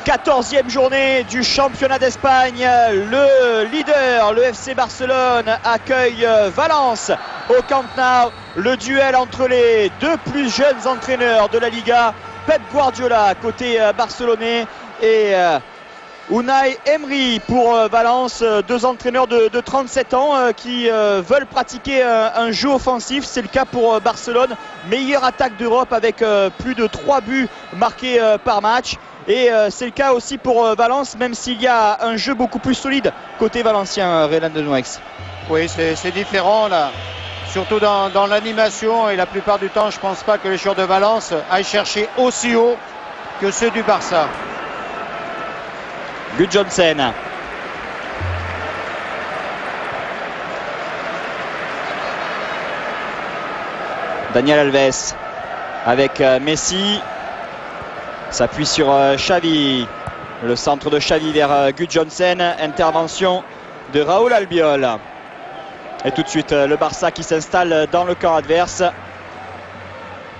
14e journée du championnat d'Espagne. Le leader, le FC Barcelone, accueille Valence au Camp Nou. Le duel entre les deux plus jeunes entraîneurs de la Liga, Pep Guardiola côté barcelonais et Unai Emery pour Valence, deux entraîneurs de 37 ans qui veulent pratiquer un jeu offensif. C'est le cas pour Barcelone, meilleure attaque d'Europe avec plus de 3 buts marqués par match. Et c'est le cas aussi pour Valence, même s'il y a un jeu beaucoup plus solide côté valencien, Renan de Nouex. Oui, c'est différent là, surtout dans l'animation, et la plupart du temps je ne pense pas que les joueurs de Valence aillent chercher aussi haut que ceux du Barça. Gudjohnsen. Daniel Alves avec Messi. S'appuie sur Xavi. Le centre de Xavi vers Gudjohnsen. Intervention de Raúl Albiol. Et tout de suite le Barça qui s'installe dans le camp adverse.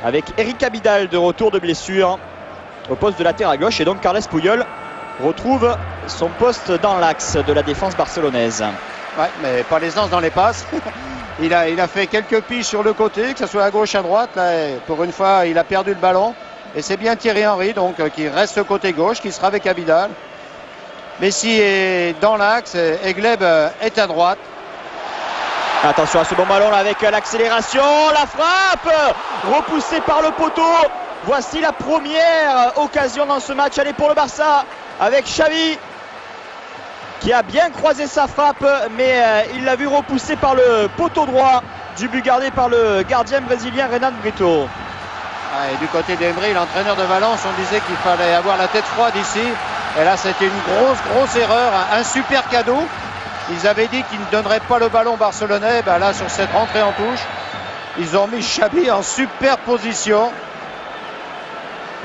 Avec Eric Abidal de retour de blessure au poste de latéral gauche. Et donc Carles Puyol retrouve son poste dans l'axe de la défense barcelonaise. Ouais, mais pas l'aisance dans les passes. il a fait quelques piges sur le côté, que ce soit à gauche, à droite. Là, pour une fois, il a perdu le ballon. Et c'est bien Thierry Henry donc, qui reste côté gauche, qui sera avec Abidal. Messi est dans l'axe et Gleb est à droite. Attention à ce bon ballon là avec l'accélération, la frappe repoussée par le poteau. Voici la première occasion dans ce match. Elle est pour le Barça avec Xavi qui a bien croisé sa frappe, mais il l'a vu repoussé par le poteau droit du but gardé par le gardien brésilien Renan Brito. Et du côté d'Emery, l'entraîneur de Valence, on disait qu'il fallait avoir la tête froide ici. Et là, c'était une grosse erreur, un super cadeau. Ils avaient dit qu'ils ne donneraient pas le ballon barcelonais. Ben là, sur cette rentrée en touche, ils ont mis Xavi en super position.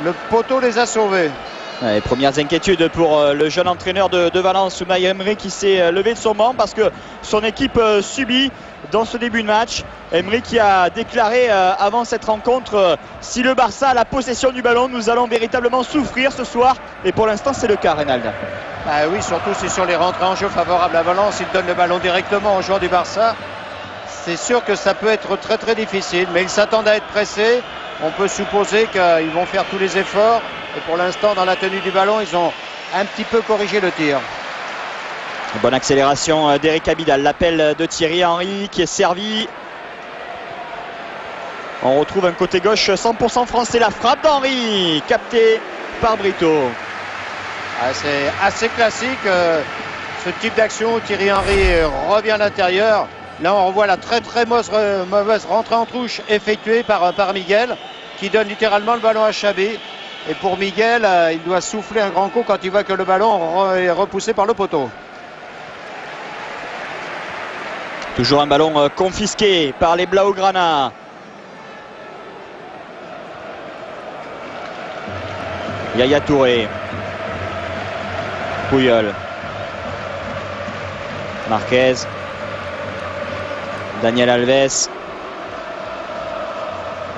Le poteau les a sauvés. Les premières inquiétudes pour le jeune entraîneur de Valence, Unai Emery, qui s'est levé de son banc parce que son équipe subit dans ce début de match. Emery qui a déclaré avant cette rencontre si le Barça a la possession du ballon, nous allons véritablement souffrir ce soir. Et pour l'instant, c'est le cas, Reynald. Bah oui, surtout si sur les rentrées en jeu favorables à Valence, il donne le ballon directement aux joueurs du Barça. C'est sûr que ça peut être très difficile, mais ils s'attendent à être pressés. On peut supposer qu'ils vont faire tous les efforts. Et pour l'instant, dans la tenue du ballon, ils ont un petit peu corrigé le tir. Bonne accélération d'Eric Abidal. L'appel de Thierry Henry qui est servi. On retrouve un côté gauche 100% français. La frappe d'Henry, captée par Brito. C'est assez classique ce type d'action où Thierry Henry revient à l'intérieur. Là, on revoit la très mauvaise rentrée en touche effectuée par Miguel, qui donne littéralement le ballon à Xavi. Et pour Miguel, il doit souffler un grand coup quand il voit que le ballon est repoussé par le poteau. Toujours un ballon confisqué par les Blaugrana. Yaya Touré. Puyol. Marquez. Daniel Alves.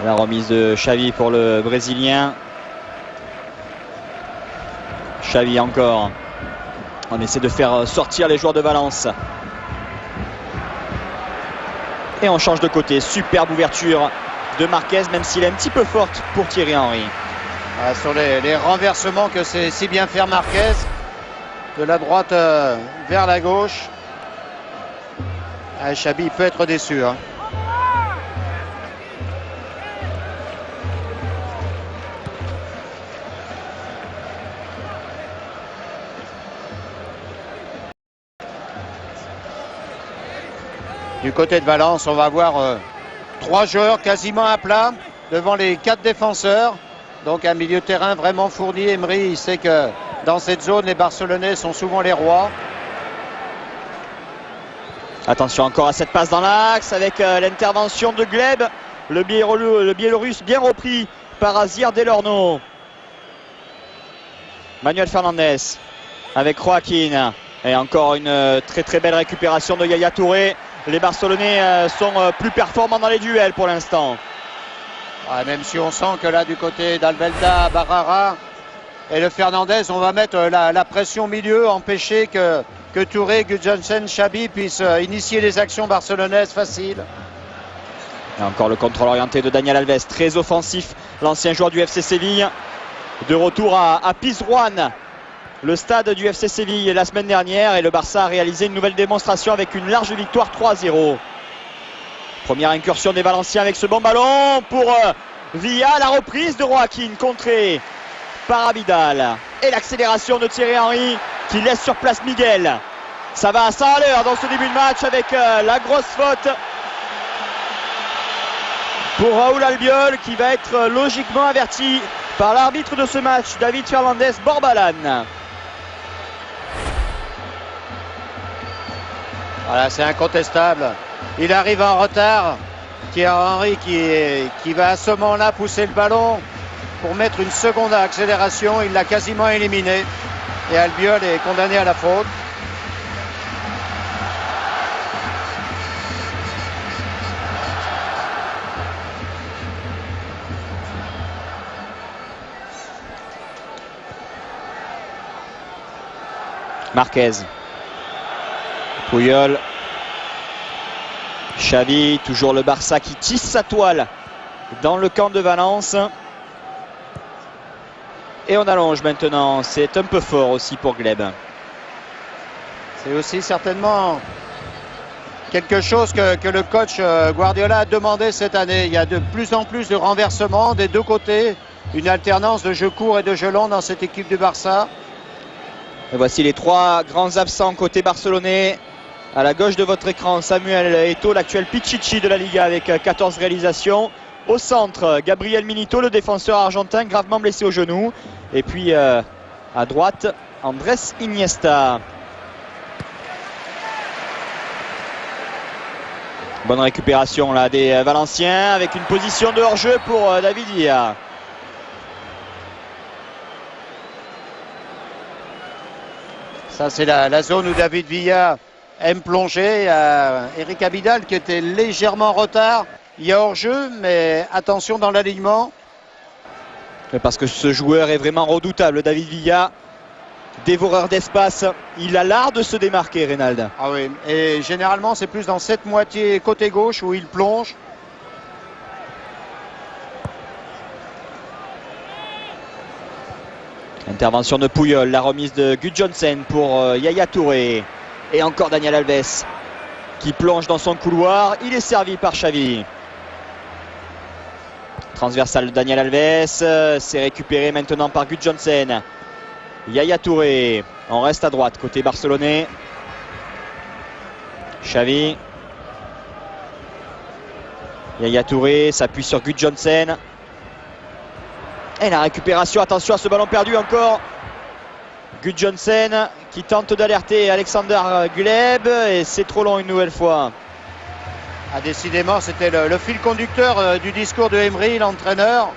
La remise de Xavi pour le Brésilien. Xavi encore. On essaie de faire sortir les joueurs de Valence. Et on change de côté. Superbe ouverture de Marquez, même s'il est un petit peu forte pour Thierry Henry. Sur les renversements que c'est si bien faire Marquez. De la droite vers la gauche. Xavi peut être déçu. Du côté de Valence, on va avoir 3 joueurs quasiment à plat devant les 4 défenseurs. Donc un milieu de terrain vraiment fourni. Emery, il sait que dans cette zone, les Barcelonais sont souvent les rois. Attention encore à cette passe dans l'axe avec l'intervention de Gleb. Le Biélorusse bien repris par Asier Delorno. Manuel Fernandez avec Joaquin. Et encore une très belle récupération de Yaya Touré. Les Barcelonais sont plus performants dans les duels pour l'instant. Même si on sent que là du côté d'Albelda, Barrara, Et le Fernandez, on va mettre la pression au milieu, empêcher que Touré, Gudjohnsen, Xavi puissent initier les actions barcelonaises faciles. Et encore le contrôle orienté de Daniel Alves, très offensif, l'ancien joueur du FC Séville. De retour à Pizjuán, le stade du FC Séville la semaine dernière, et le Barça a réalisé une nouvelle démonstration avec une large victoire 3-0. Première incursion des Valenciens avec ce bon ballon pour Villa, la reprise de Joaquín contrée par Abidal. Et l'accélération de Thierry Henry qui laisse sur place Miguel. Ça va à 100 à l'heure dans ce début de match avec la grosse faute pour Raúl Albiol qui va être logiquement averti par l'arbitre de ce match, David Fernandez Borbalán. Voilà, c'est incontestable. Il arrive en retard. Thierry Henry qui va à ce moment-là pousser le ballon pour mettre une seconde accélération. Il l'a quasiment éliminé. Et Albiol est condamné à la faute. Marquez, Puyol, Xavi, toujours le Barça qui tisse sa toile dans le camp de Valence. Et on allonge maintenant, c'est un peu fort aussi pour Gleb. C'est aussi certainement quelque chose que le coach Guardiola a demandé cette année. Il y a de plus en plus de renversements des deux côtés, une alternance de jeu court et de jeu long dans cette équipe du Barça. Et voici les trois grands absents côté barcelonais. À la gauche de votre écran, Samuel Eto'o, l'actuel Pichichi de la Liga avec 14 réalisations. Au centre, Gabriel Milito, le défenseur argentin gravement blessé au genou. Et puis à droite, Andrés Iniesta. Bonne récupération là des Valenciens avec une position de hors-jeu pour David Villa. Ça, c'est la zone où David Villa aime plonger. Eric Abidal qui était légèrement en retard. Il y a hors-jeu, mais attention dans l'alignement. Parce que ce joueur est vraiment redoutable, David Villa. Dévoreur d'espace. Il a l'art de se démarquer, Reynald. Ah oui, et généralement, c'est plus dans cette moitié côté gauche où il plonge. Intervention de Puyol, la remise de Gudjohnsen pour Yaya Touré. Et encore Daniel Alves qui plonge dans son couloir. Il est servi par Xavi. Transversal de Daniel Alves. C'est récupéré maintenant par Gudjohnsen. Yaya Touré. On reste à droite côté barcelonais. Xavi. Yaya Touré s'appuie sur Gudjohnsen. Et la récupération, attention à ce ballon perdu encore. Gudjohnsen qui tente d'alerter Alexander Gleb et c'est trop long une nouvelle fois. Ah, décidément, c'était le fil conducteur du discours de Emery, l'entraîneur.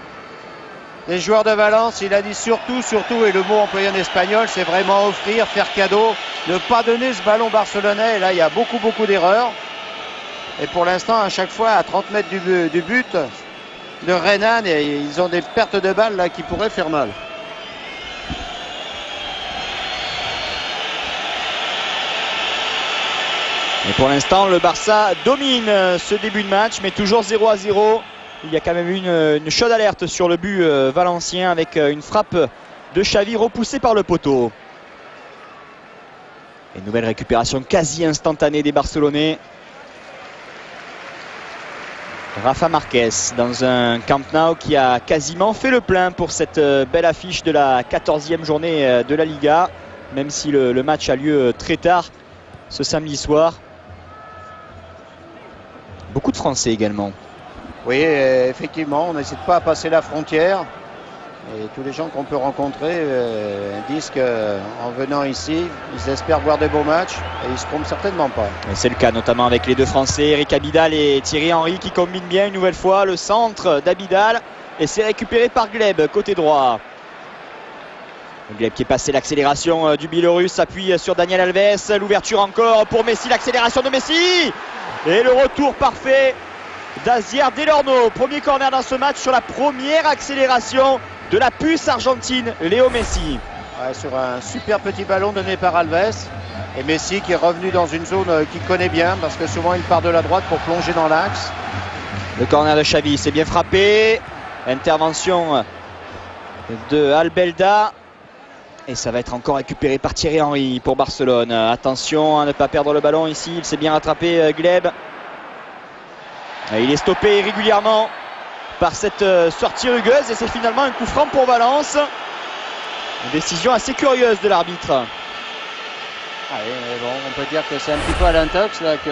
Les joueurs de Valence, il a dit surtout, et le mot employé en espagnol, c'est vraiment offrir, faire cadeau, ne pas donner ce ballon barcelonais. Et là, il y a beaucoup d'erreurs. Et pour l'instant, à chaque fois, à 30 mètres du but de Renan, et ils ont des pertes de balles là qui pourraient faire mal. Et pour l'instant, le Barça domine ce début de match, mais toujours 0-0. Il y a quand même eu une chaude alerte sur le but valencien avec une frappe de Xavi repoussée par le poteau. Et nouvelle récupération quasi instantanée des Barcelonais. Rafa Marquez dans un Camp Nou qui a quasiment fait le plein pour cette belle affiche de la 14e journée de la Liga, même si le match a lieu très tard ce samedi soir. Beaucoup de Français également. Oui, effectivement, on n'hésite pas à passer la frontière. Et tous les gens qu'on peut rencontrer disent qu'en venant ici, ils espèrent voir des beaux matchs et ils ne se trompent certainement pas. C'est le cas notamment avec les deux Français, Eric Abidal et Thierry Henry qui combinent bien une nouvelle fois le centre d'Abidal et c'est récupéré par Gleb côté droit. Gleb qui est passé l'accélération du Biélorusse, s'appuie sur Daniel Alves, l'ouverture encore pour Messi, l'accélération de Messi et le retour parfait d'Asier Delormeau. Premier corner dans ce match sur la première accélération de la puce argentine, Léo Messi. Ouais, sur un super petit ballon donné par Alves. Et Messi qui est revenu dans une zone qu'il connaît bien parce que souvent il part de la droite pour plonger dans l'axe. Le corner de Xavi, c'est bien frappé. Intervention de Albelda. Et ça va être encore récupéré par Thierry Henry pour Barcelone. Attention à ne pas perdre le ballon ici. Il s'est bien rattrapé, Gleb. Et il est stoppé régulièrement par cette sortie rugueuse. Et c'est finalement un coup franc pour Valence. Une décision assez curieuse de l'arbitre. Allez, mais bon, on peut dire que c'est un petit peu à l'intox là que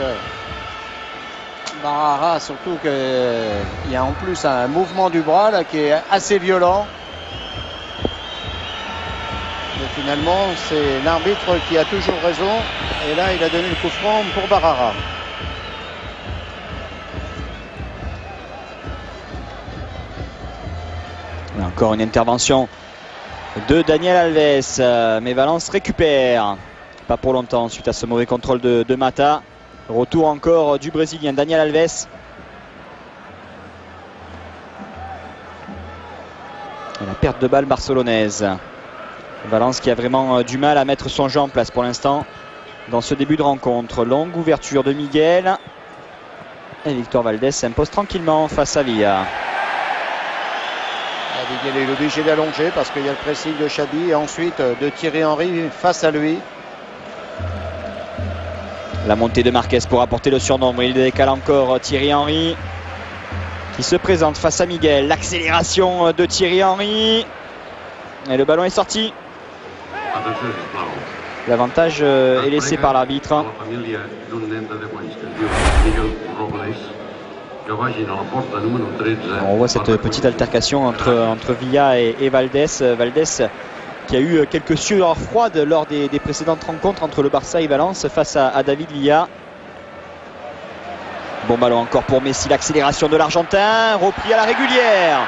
Barara, surtout qu'il y a en plus un mouvement du bras là qui est assez violent. Mais finalement, c'est l'arbitre qui a toujours raison. Et là, il a donné le coup franc pour Barara. Là encore une intervention de Daniel Alves. Mais Valence récupère. Pas pour longtemps suite à ce mauvais contrôle de Mata. Retour encore du Brésilien Daniel Alves. Et la perte de balle barcelonaise. Valence qui a vraiment du mal à mettre son jeu en place pour l'instant dans ce début de rencontre. Longue ouverture de Miguel. Et Victor Valdés s'impose tranquillement face à Villa. Miguel est obligé d'allonger parce qu'il y a le pressing de Xavi et ensuite de Thierry Henry face à lui. La montée de Marquez pour apporter le surnombre. Il décale encore Thierry Henry qui se présente face à Miguel. L'accélération de Thierry Henry. Et le ballon est sorti. L'avantage est laissé par l'arbitre. On voit cette petite altercation entre Villa et Valdés. Valdés qui a eu quelques sueurs froides lors des précédentes rencontres entre le Barça et Valence face à David Villa. Bon ballon encore pour Messi, l'accélération de l'Argentin, repris à la régulière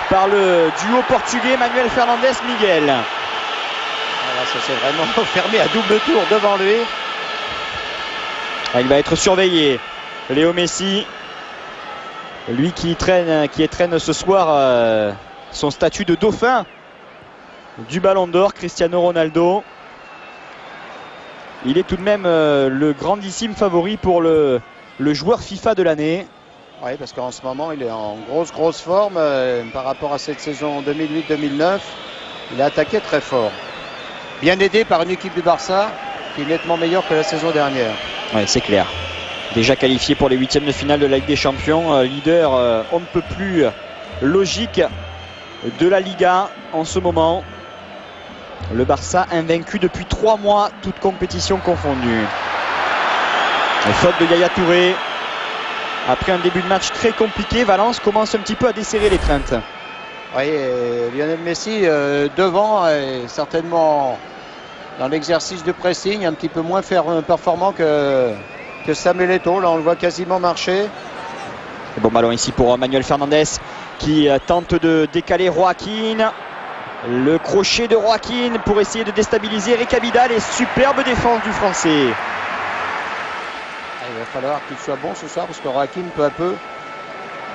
par le duo portugais Manuel Fernandes-Miguel. Voilà, ça s'est vraiment fermé à double tour devant lui. Il va être surveillé. Léo Messi, lui qui étrenne ce soir son statut de dauphin du Ballon d'Or, Cristiano Ronaldo. Il est tout de même le grandissime favori pour le joueur FIFA de l'année. Oui, parce qu'en ce moment, il est en grosse forme par rapport à cette saison 2008-2009. Il a attaqué très fort. Bien aidé par une équipe du Barça qui est nettement meilleure que la saison dernière. Oui, c'est clair. Déjà qualifié pour les huitièmes de finale de la Ligue des Champions. Leader on ne peut plus logique de la Liga en ce moment. Le Barça invaincu depuis 3 mois, toutes compétitions confondues. Et faute de Yaya Touré. Après un début de match très compliqué, Valence commence un petit peu à desserrer les craintes. Oui, Lionel Messi devant est certainement dans l'exercice de pressing un petit peu moins performant que Samuel Eto'o. Là on le voit quasiment marcher. Et bon ballon ici pour Manuel Fernandes qui tente de décaler Joaquín. Le crochet de Joaquín pour essayer de déstabiliser Eric Abidal et superbe défense du Français. Il va falloir qu'il soit bon ce soir parce que Joaquín peu à peu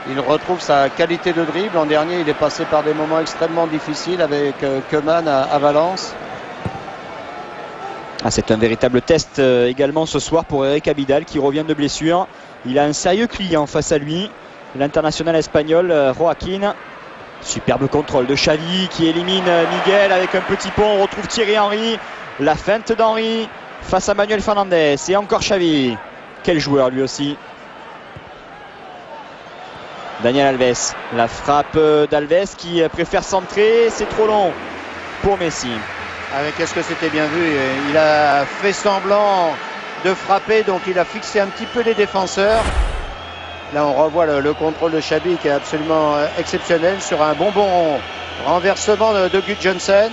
il retrouve sa qualité de dribble. L'an dernier il est passé par des moments extrêmement difficiles avec Koeman à Valence. C'est un véritable test également ce soir pour Eric Abidal qui revient de blessure. Il a un sérieux client face à lui, l'international espagnol Joaquín. Superbe contrôle de Xavi qui élimine Miguel avec un petit pont. On retrouve Thierry Henry. La feinte d'Henry face à Manuel Fernandes. Et encore Xavi. Quel joueur lui aussi. Daniel Alves. La frappe d'Alves qui préfère centrer. C'est trop long pour Messi. Qu'est-ce que c'était bien vu. Il a fait semblant de frapper. Donc il a fixé un petit peu les défenseurs. Là on revoit le contrôle de Xavi qui est absolument exceptionnel sur un bon renversement de Gudjohnsen.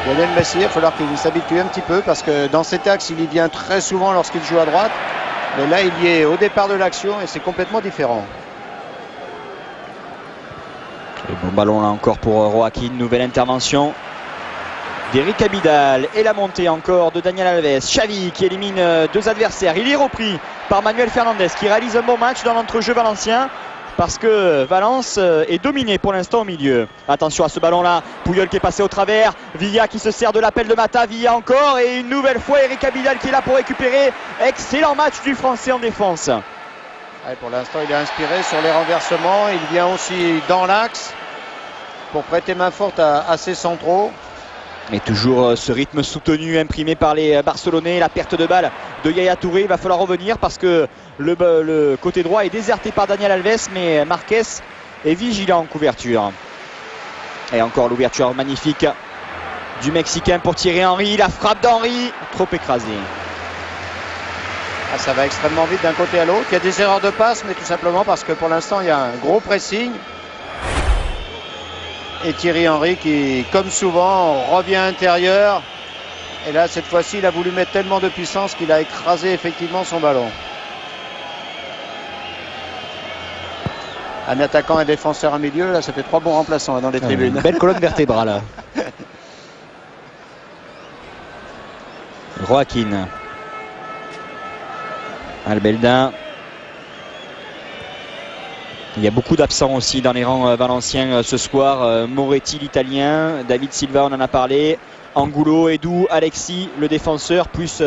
Lionel Messi, il va falloir qu'il s'habitue un petit peu parce que dans cet axe il y vient très souvent lorsqu'il joue à droite. Mais là il y est au départ de l'action et c'est complètement différent. Le bon ballon là encore pour Joaquín, nouvelle intervention. d'Eric Abidal et la montée encore de Daniel Alves. Xavi qui élimine deux adversaires. Il est repris par Manuel Fernandes qui réalise un bon match dans l'entrejeu valencien parce que Valence est dominé pour l'instant au milieu. Attention à ce ballon là, Puyol qui est passé au travers, Villa qui se sert de l'appel de Mata, Villa encore et une nouvelle fois Eric Abidal qui est là pour récupérer. Excellent match du Français en défense. Ouais, pour l'instant il est inspiré sur les renversements, il vient aussi dans l'axe pour prêter main forte à ses centraux. Et toujours ce rythme soutenu imprimé par les Barcelonais. La perte de balle de Yaya Touré, il va falloir revenir parce que le côté droit est déserté par Daniel Alves, mais Marquez est vigilant en couverture. Et encore l'ouverture magnifique du Mexicain pour Thierry Henry. La frappe d'Henry, trop écrasée. Ah, ça va extrêmement vite d'un côté à l'autre. Il y a des erreurs de passe, mais tout simplement parce que pour l'instant il y a un gros pressing. Et Thierry Henry qui, comme souvent, revient intérieur. Et là, cette fois-ci, il a voulu mettre tellement de puissance qu'il a écrasé effectivement son ballon. Un attaquant et un défenseur à milieu, là, ça fait 3 bons remplaçants là, dans les tribunes. Belle colonne vertébrale. Joaquin. Albelda. Il y a beaucoup d'absents aussi dans les rangs valenciens ce soir. Moretti l'Italien, David Silva on en a parlé, Angulo, Edu, Alexis le défenseur, plus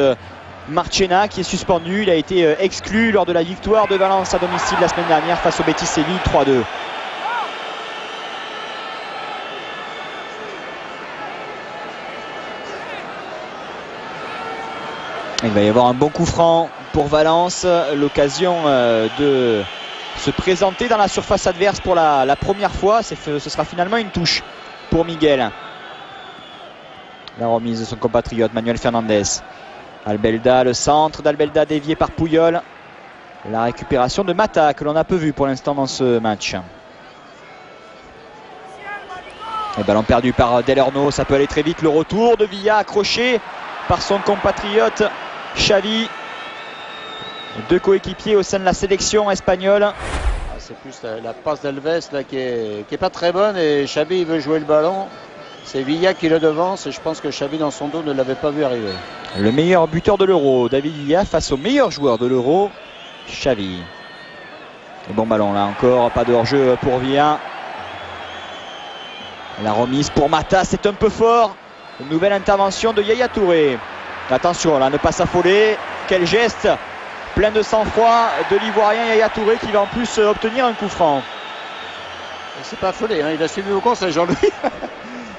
Marchena qui est suspendu. Il a été exclu lors de la victoire de Valence à domicile la semaine dernière face au Betis Séville 3-2. Il va y avoir un bon coup franc pour Valence, l'occasion de se présenter dans la surface adverse pour la première fois. Ce sera finalement une touche pour Miguel. La remise de son compatriote Manuel Fernandes. Albelda, le centre d'Albelda dévié par Puyol. La récupération de Mata que l'on a peu vu pour l'instant dans ce match. Et ballon perdu par Delerno, ça peut aller très vite. Le retour de Villa accroché par son compatriote Xavi. Deux coéquipiers au sein de la sélection espagnole. C'est plus la passe d'Alves là qui est pas très bonne et Xavi il veut jouer le ballon. C'est Villa qui le devance et je pense que Xavi dans son dos ne l'avait pas vu arriver. Le meilleur buteur de l'Euro, David Villa, face au meilleur joueur de l'Euro, Xavi. Et bon ballon là encore, pas de hors-jeu pour Villa. La remise pour Mata, c'est un peu fort. Une nouvelle intervention de Yaya Touré. Attention là, ne pas s'affoler. Quel geste plein de sang-froid de l'Ivoirien Yaya Touré qui va en plus obtenir un coup franc. C'est pas affolé, hein. Il a suivi au cours, c'est Jean-Louis.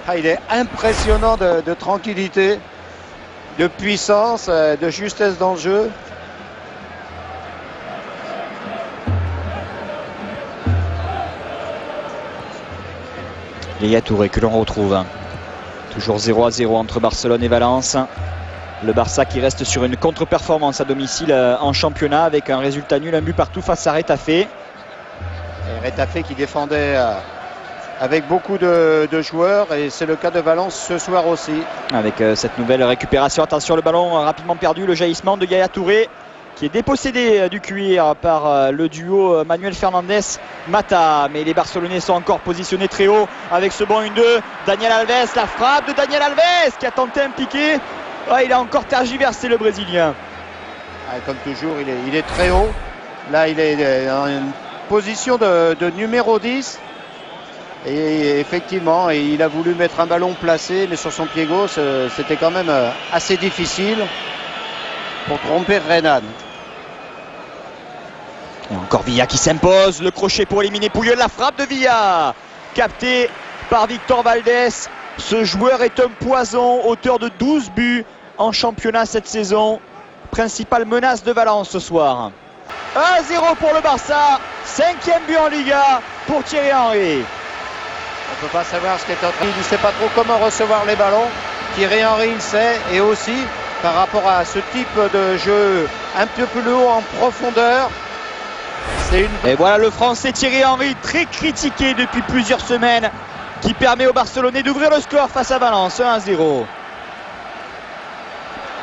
Ah, il est impressionnant de tranquillité, de puissance, de justesse dans le jeu. Yaya Touré que l'on retrouve. Toujours 0-0 entre Barcelone et Valence. Le Barça qui reste sur une contre-performance à domicile en championnat avec un résultat nul, un but partout face à Retafe. Et Retafe qui défendait avec beaucoup de joueurs et c'est le cas de Valence ce soir aussi. Avec cette nouvelle récupération, attention le ballon rapidement perdu, le jaillissement de Yaya Touré qui est dépossédé du cuir par le duo Manuel Fernandes-Mata. Mais les Barcelonais sont encore positionnés très haut avec ce bon 1-2. Daniel Alves, la frappe de Daniel Alves qui a tenté un piqué. Ah, il a encore tergiversé le Brésilien. Ah, comme toujours, il est très haut. Là, il est dans une position de numéro 10. Et effectivement, il a voulu mettre un ballon placé, mais sur son pied gauche, c'était quand même assez difficile pour tromper Renan. Et encore Villa qui s'impose. Le crochet pour éliminer Puyol. La frappe de Villa captée par Victor Valdés. Ce joueur est un poison, auteur de 12 buts en championnat cette saison. Principale menace de Valence ce soir. 1-0 pour le Barça. 5e but en Liga pour Thierry Henry. On ne peut pas savoir ce qui est en train. Il ne sait pas trop comment recevoir les ballons. Thierry Henry il sait. Et aussi par rapport à ce type de jeu un peu plus haut en profondeur. Et voilà le Français Thierry Henry très critiqué depuis plusieurs semaines, qui permet aux Barcelonais d'ouvrir le score face à Valence, 1-0.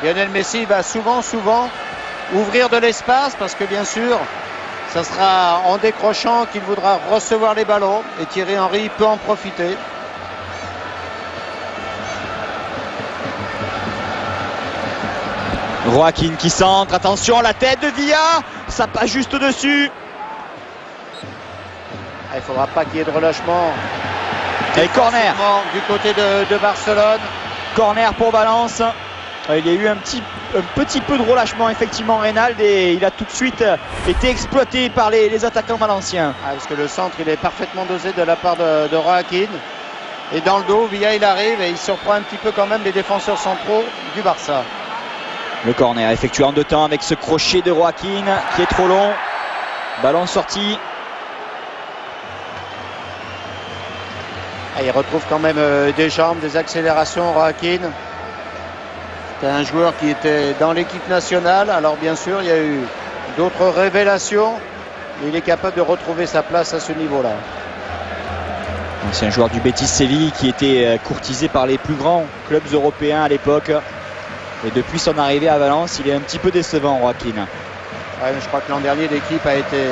Lionel Messi va souvent ouvrir de l'espace parce que bien sûr ça sera en décrochant qu'il voudra recevoir les ballons et Thierry Henry peut en profiter. Joaquin qui centre, attention, la tête de Villa, ça passe juste dessus. Il ne faudra pas qu'il y ait de relâchement. Et corner du côté de Barcelone. Corner pour Valence. Il y a eu un petit peu de relâchement effectivement Reynald, et il a tout de suite été exploité par les attaquants valenciens. Parce que le centre il est parfaitement dosé de la part de Joaquin. Et dans le dos, Villa il arrive et il surprend un petit peu quand même les défenseurs centraux du Barça. Le corner effectué en 2 temps avec ce crochet de Joaquin qui est trop long. Ballon sorti. Il retrouve quand même des jambes, des accélérations, Joaquin. C'est un joueur qui était dans l'équipe nationale. Alors bien sûr, il y a eu d'autres révélations. Mais il est capable de retrouver sa place à ce niveau-là. C'est un joueur du Betis Séville qui était courtisé par les plus grands clubs européens à l'époque. Et depuis son arrivée à Valence, il est un petit peu décevant, Joaquin. Ouais, je crois que l'an dernier, l'équipe a été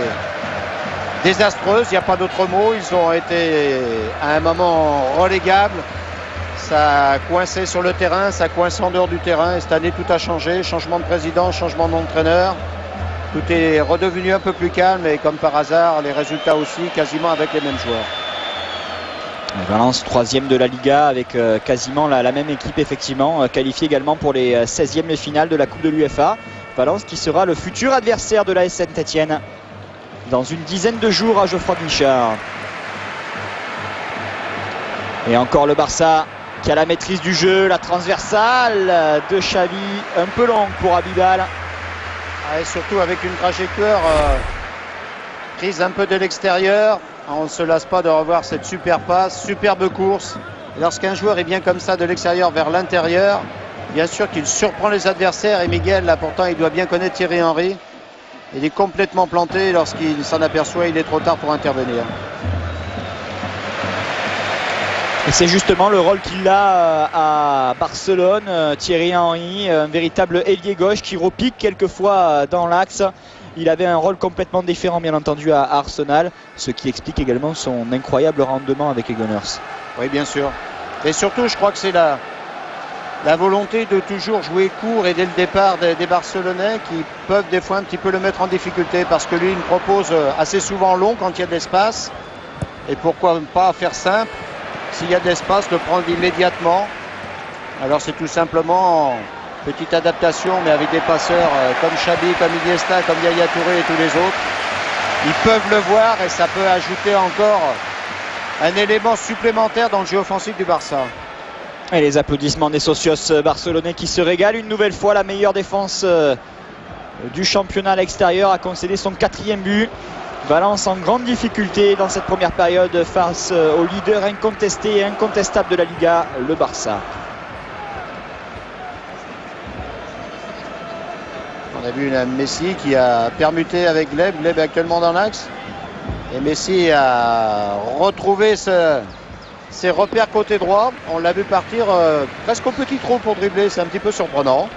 désastreuse, il n'y a pas d'autre mot. Ils ont été à un moment relégables. Ça a coincé sur le terrain, ça coince en dehors du terrain. Et cette année, tout a changé. Changement de président, changement d'entraîneur. Tout est redevenu un peu plus calme. Et comme par hasard, les résultats aussi, quasiment avec les mêmes joueurs. Valence 3e de la Liga avec quasiment la même équipe effectivement, qualifiée également pour les 16e finales de la Coupe de l'UEFA. Valence qui sera le futur adversaire de l'AS Saint-Etienne dans une dizaine de jours à Geoffroy Guichard. Et encore le Barça qui a la maîtrise du jeu, la transversale de Xavi, un peu longue pour Abidal. Et surtout avec une trajectoire prise un peu de l'extérieur. On ne se lasse pas de revoir cette super passe, superbe course. Lorsqu'un joueur est bien comme ça de l'extérieur vers l'intérieur, bien sûr qu'il surprend les adversaires. Et Miguel, là pourtant, il doit bien connaître Thierry Henry. Il est complètement planté. Lorsqu'il s'en aperçoit, il est trop tard pour intervenir. Et c'est justement le rôle qu'il a à Barcelone, Thierry Henry, un véritable ailier gauche qui repique quelquefois dans l'axe. Il avait un rôle complètement différent bien entendu à Arsenal, ce qui explique également son incroyable rendement avec les Gunners. Oui, bien sûr. Et surtout, je crois que c'est la volonté de toujours jouer court et dès le départ des Barcelonais qui peuvent des fois un petit peu le mettre en difficulté, parce que lui, il propose assez souvent long quand il y a de l'espace. Et pourquoi pas faire simple, s'il y a de l'espace, le prendre immédiatement. Alors c'est tout simplement petite adaptation, mais avec des passeurs comme Xavi, comme Iniesta, comme Yaya Touré et tous les autres. Ils peuvent le voir et ça peut ajouter encore un élément supplémentaire dans le jeu offensif du Barça. Et les applaudissements des socios barcelonais qui se régalent. Une nouvelle fois, la meilleure défense du championnat à l'extérieur a concédé son 4e but. Valence en grande difficulté dans cette première période face au leader incontesté et incontestable de la Liga, le Barça. On a vu Messi qui a permuté avec Gleb. Gleb est actuellement dans l'axe. Et Messi a retrouvé ses repères côté droit. On l'a vu partir presque au petit trou pour dribbler. C'est un petit peu surprenant.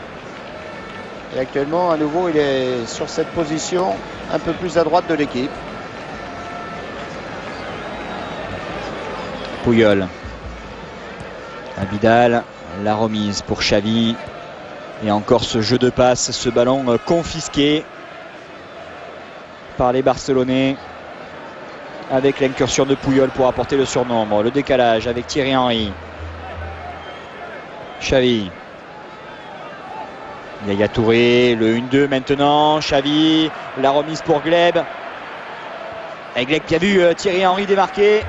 Et actuellement, à nouveau, il est sur cette position un peu plus à droite de l'équipe. Puyol. Abidal. La remise pour Xavi. Et encore ce jeu de passe, ce ballon confisqué par les Barcelonais avec l'incursion de Puyol pour apporter le surnombre. Le décalage avec Thierry Henry. Xavi. Yaya Touré, le 1-2 maintenant. Xavi, la remise pour Gleb. Et Gleb qui a vu Thierry Henry démarquer.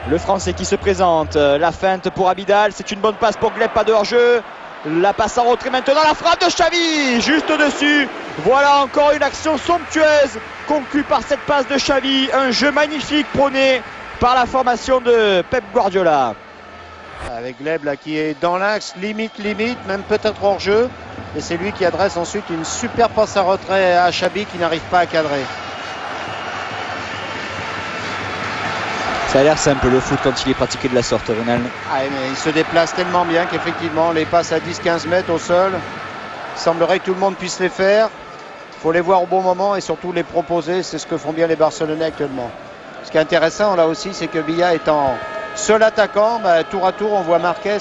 Le Français qui se présente. La feinte pour Abidal. C'est une bonne passe pour Gleb, pas de hors-jeu. La passe en retrait maintenant, la frappe de Xavi juste au-dessus. Voilà encore une action somptueuse conclue par cette passe de Xavi. Un jeu magnifique prôné par la formation de Pep Guardiola. Avec Gleb là, qui est dans l'axe, limite, même peut-être hors jeu. Et c'est lui qui adresse ensuite une super passe en retrait à Xavi qui n'arrive pas à cadrer. Ça a l'air simple le foot quand il est pratiqué de la sorte, Ronald. Mais il se déplace tellement bien qu'effectivement les passes à 10-15 mètres au sol, il semblerait que tout le monde puisse les faire. Il faut les voir au bon moment et surtout les proposer. C'est ce que font bien les Barcelonais actuellement. Ce qui est intéressant là aussi, c'est que Villa étant seul attaquant, tour à tour on voit Marquez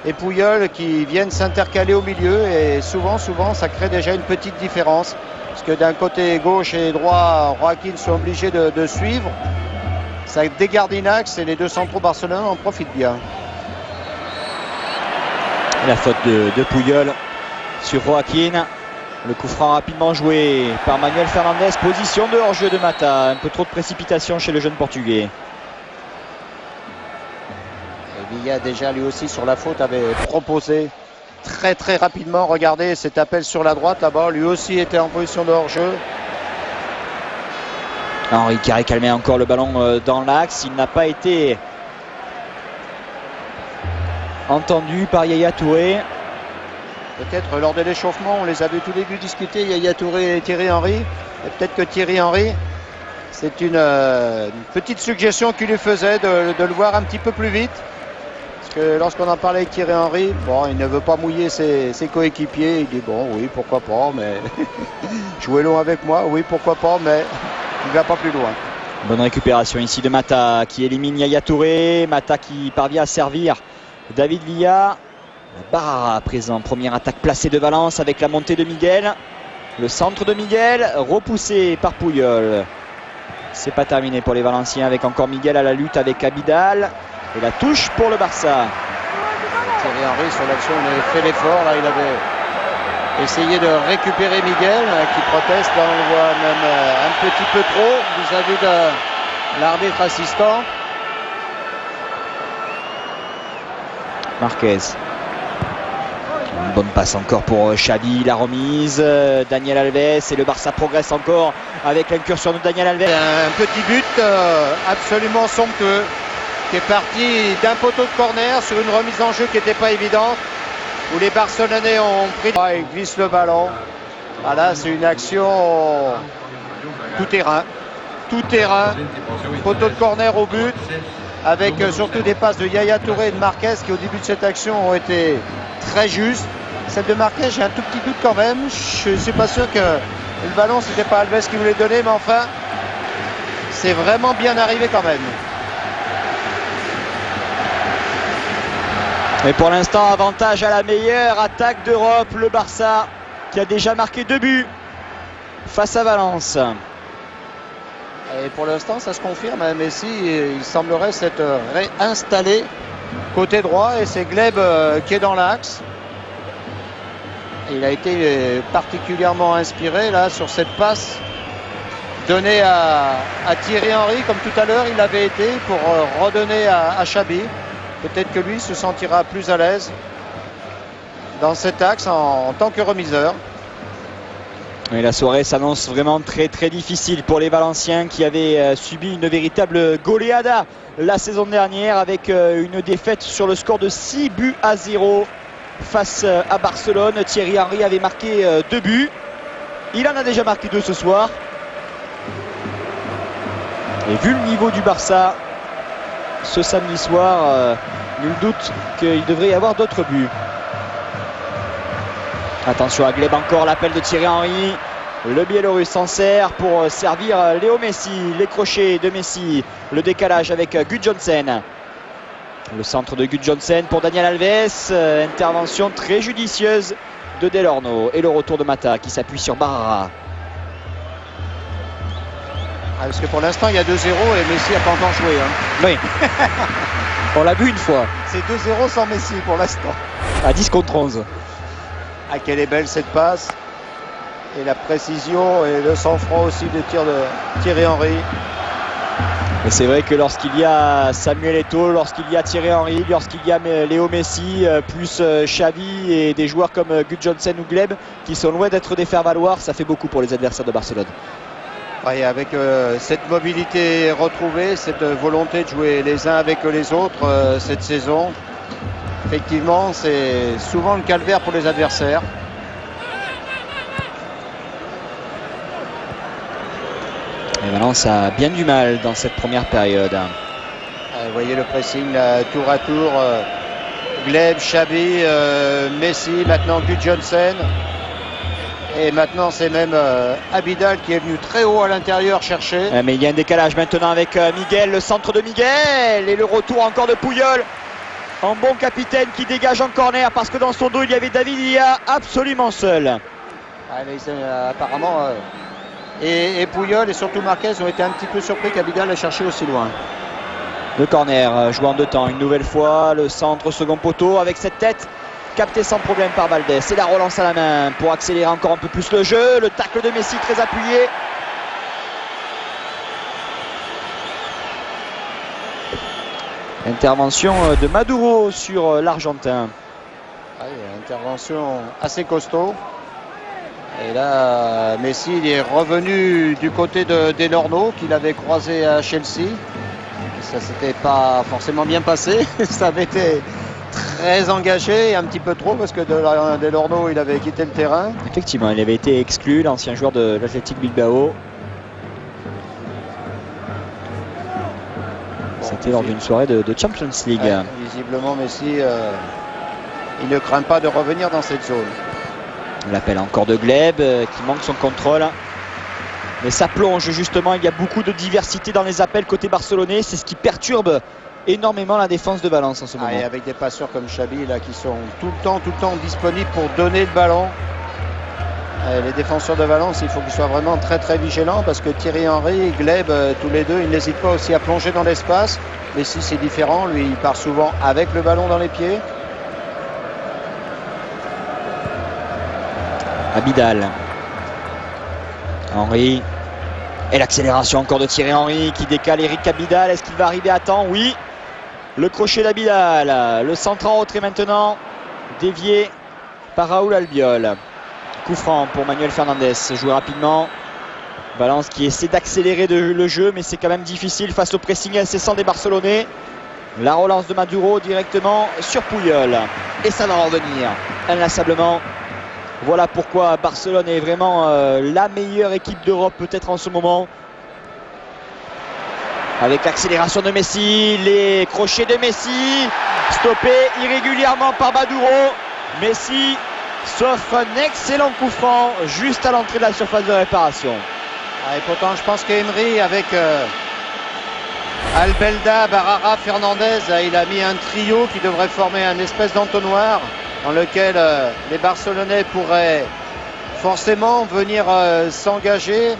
et Puyol qui viennent s'intercaler au milieu, et souvent ça crée déjà une petite différence, parce que d'un côté gauche et droit, Joaquin sont obligés de suivre. Ça dégarde l'axe et les deux centraux Barcelone en profitent bien. La faute de Puyol sur Joaquin. Le coup franc rapidement joué par Manuel Fernandez. Position de hors-jeu de Mata. Un peu trop de précipitation chez le jeune Portugais. Et Villa déjà lui aussi sur la faute avait proposé très rapidement. Regardez cet appel sur la droite là-bas. Lui aussi était en position de hors-jeu. Henry qui a réclamé encore le ballon dans l'axe. Il n'a pas été entendu par Yaya Touré. Peut-être lors de l'échauffement, on les a vus tous les deux discuter, Yaya Touré et Thierry Henry. Et peut-être que Thierry Henry, c'est une petite suggestion qu'il lui faisait de le voir un petit peu plus vite. Parce que lorsqu'on en parlait avec Thierry Henry, bon, il ne veut pas mouiller ses coéquipiers. Il dit bon, oui, pourquoi pas, mais jouez long avec moi, oui, pourquoi pas, mais il ne va pas plus loin. Bonne récupération ici de Mata qui élimine Yaya Touré. Mata qui parvient à servir David Villa. Barara à présent, première attaque placée de Valence avec la montée de Miguel. Le centre de Miguel, repoussé par Puyol. C'est pas terminé pour les Valenciens avec encore Miguel à la lutte avec Abidal. Et la touche pour le Barça. Thierry Henry sur l'action, il avait fait l'effort. Là, il avait essayé de récupérer Miguel qui proteste. Là, on le voit même un petit peu trop vis-à-vis de l'arbitre assistant. Marquez. Une bonne passe encore pour Xavi, la remise, Daniel Alves, et le Barça progresse encore avec l'incursion de Daniel Alves. Un petit but absolument somptueux qui est parti d'un poteau de corner sur une remise en jeu qui n'était pas évidente, où les Barcelonais ont pris. Il glisse le ballon. Voilà, c'est une action tout terrain, poteau de corner au but, avec surtout des passes de Yaya Touré et de Marquez qui au début de cette action ont été très justes. Celle de Marquez, j'ai un tout petit doute quand même. Je ne suis pas sûr que le ballon, c'était pas Alves qui voulait donner, mais enfin, c'est vraiment bien arrivé quand même. Et pour l'instant, avantage à la meilleure attaque d'Europe, le Barça qui a déjà marqué 2 buts face à Valence. Et pour l'instant, ça se confirme. Messi, il semblerait s'être réinstallé côté droit et c'est Gleb qui est dans l'axe. Il a été particulièrement inspiré là sur cette passe donnée à Thierry Henry, comme tout à l'heure il avait été, pour redonner à Xavi. Peut-être que lui se sentira plus à l'aise dans cet axe en tant que remiseur. Et la soirée s'annonce vraiment très difficile pour les Valenciens qui avaient subi une véritable goleada la saison dernière avec une défaite sur le score de 6-0 face à Barcelone. Thierry Henry avait marqué 2 buts. Il en a déjà marqué 2 ce soir. Et vu le niveau du Barça ce samedi soir, nul doute qu'il devrait y avoir d'autres buts. Attention à Gleb, encore l'appel de Thierry Henry. Le Biélorusse s'en sert pour servir Léo Messi. Les crochets de Messi. Le décalage avec Gudjohnsen. Le centre de Gudjohnsen pour Daniel Alves. Intervention très judicieuse de Delorno. Et le retour de Mata qui s'appuie sur Barara. Parce que pour l'instant il y a 2-0 et Messi n'a pas encore joué. Oui. On l'a vu une fois. C'est 2-0 sans Messi pour l'instant. À 10 contre 11. Ah, quelle est belle cette passe. Et la précision et le sang-froid aussi de tir de Thierry Henry. Et c'est vrai que lorsqu'il y a Samuel Eto'o, lorsqu'il y a Thierry Henry, lorsqu'il y a Léo Messi, plus Xavi et des joueurs comme Gudjohnsen ou Gleb qui sont loin d'être des faire-valoir, ça fait beaucoup pour les adversaires de Barcelone. Ouais, avec cette mobilité retrouvée, cette volonté de jouer les uns avec les autres cette saison, effectivement, c'est souvent le calvaire pour les adversaires. Et Valence a bien du mal dans cette première période. Vous voyez le pressing là, tour à tour. Gleb, Xavi, Messi, maintenant Gudjohnsen. Et maintenant c'est même Abidal qui est venu très haut à l'intérieur chercher. Mais il y a un décalage maintenant avec Miguel, le centre de Miguel. Et le retour encore de Puyol. en bon capitaine qui dégage en corner parce que dans son dos il y avait David Villa absolument seul. Ah, mais apparemment, et Puyol et surtout Marquez ont été un petit peu surpris qu'Abidal ait cherché aussi loin. Le corner joué en 2 temps une nouvelle fois, le centre au second poteau avec cette tête captée sans problème par Valdés. C'est la relance à la main pour accélérer encore un peu plus le jeu. Le tacle de Messi très appuyé. Intervention de Maduro sur l'Argentin. Intervention assez costaud. Et là, Messi il est revenu du côté de Delormeau qu'il avait croisé à Chelsea. Et ça s'était pas forcément bien passé. Ça avait été très engagé, un petit peu trop, parce que Delormeau il avait quitté le terrain. Effectivement, il avait été exclu, l'ancien joueur de l'Athletic Bilbao. C'était lors d'une soirée de Champions League. Ouais, visiblement, Messi, il ne craint pas de revenir dans cette zone. L'appel encore de Gleb qui manque son contrôle. Mais ça plonge justement, il y a beaucoup de diversité dans les appels côté barcelonais. C'est ce qui perturbe énormément la défense de Valence en ce moment. Et avec des passeurs comme Xabi là, qui sont tout le temps disponibles pour donner le ballon. Les défenseurs de Valence, il faut qu'ils soient vraiment très vigilants parce que Thierry Henry et Gleb, tous les deux, ils n'hésitent pas aussi à plonger dans l'espace. Messi c'est différent, lui il part souvent avec le ballon dans les pieds. Abidal. Henry. Et l'accélération encore de Thierry Henry qui décale Eric Abidal. Est-ce qu'il va arriver à temps? Oui. Le crochet d'Abidal. Le centre en retrait maintenant. Dévié par Raúl Albiol. Coup franc pour Manuel Fernandes. Joué rapidement. Valence qui essaie d'accélérer le jeu, mais c'est quand même difficile face au pressing incessant des Barcelonais. La relance de Maduro directement sur Puyol. Et ça va revenir inlassablement. Voilà pourquoi Barcelone est vraiment la meilleure équipe d'Europe peut-être en ce moment. Avec l'accélération de Messi, les crochets de Messi, stoppés irrégulièrement par Maduro. Messi s'offre un excellent coup franc juste à l'entrée de la surface de réparation. Et pourtant je pense qu'Emery avec Albelda, Barara, Fernandez, il a mis un trio qui devrait former un espèce d'entonnoir dans lequel les Barcelonais pourraient forcément venir s'engager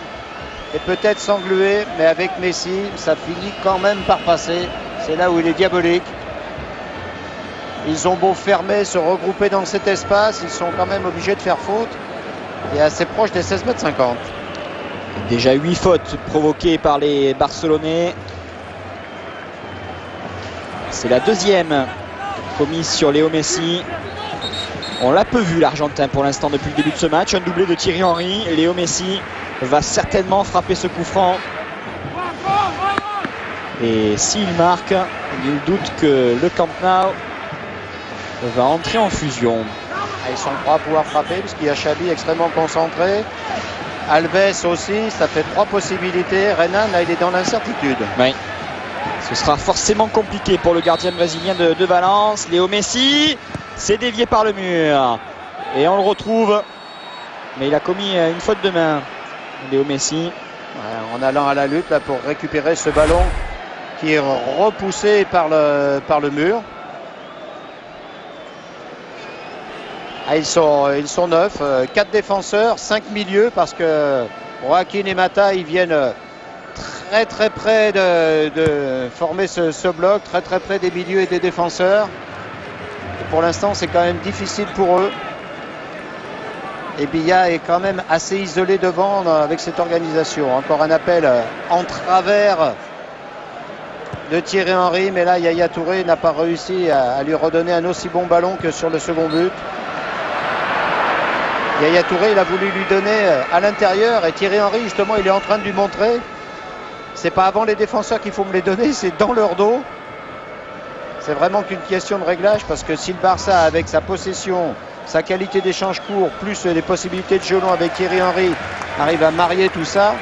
et peut-être s'engluer, mais avec Messi, ça finit quand même par passer. C'est là où il est diabolique. Ils ont beau fermer, se regrouper dans cet espace, ils sont quand même obligés de faire faute et assez proche des 16,50 m. Déjà 8 fautes provoquées par les Barcelonais. C'est la deuxième commise sur Léo Messi. On l'a peu vu l'Argentin pour l'instant depuis le début de ce match. Un doublé de Thierry Henry. Léo Messi va certainement frapper ce coup franc. Et s'il marque, il doute que le Camp Nou va entrer en fusion. Ils sont prêts à pouvoir frapper puisqu'il y a Xabi extrêmement concentré. Alves aussi, ça fait 3 possibilités. Renan, là, il est dans l'incertitude. Oui. Ce sera forcément compliqué pour le gardien brésilien de Valence. Léo Messi, c'est dévié par le mur. Et on le retrouve. Mais il a commis une faute de main, Léo Messi. Ouais, en allant à la lutte là, pour récupérer ce ballon qui est repoussé par le mur. Ils sont 9, 4 défenseurs, 5 milieux parce que Joaquin et Mata ils viennent très près de former ce bloc, très près des milieux et des défenseurs. Et pour l'instant c'est quand même difficile pour eux. Et Billa est quand même assez isolé devant avec cette organisation. Encore un appel en travers de Thierry Henry, mais là Yaya Touré n'a pas réussi à lui redonner un aussi bon ballon que sur le second but. Yaya Touré, il a voulu lui donner à l'intérieur et Thierry Henry, justement, il est en train de lui montrer. C'est pas avant les défenseurs qu'il faut me les donner, c'est dans leur dos. C'est vraiment qu'une question de réglage parce que si le Barça, avec sa possession, sa qualité d'échange court, plus les possibilités de jeu long avec Thierry Henry, arrive à marier tout ça,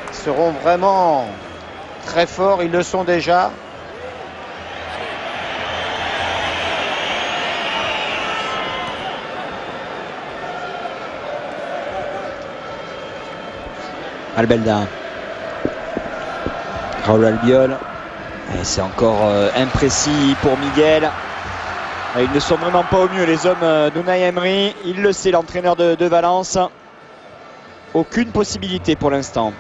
ils seront vraiment très forts, ils le sont déjà. Albelda. Raúl Albiol. C'est encore imprécis pour Miguel. Ils ne sont vraiment pas au mieux, les hommes d'Unai Emery. Il le sait, l'entraîneur de Valence. Aucune possibilité pour l'instant.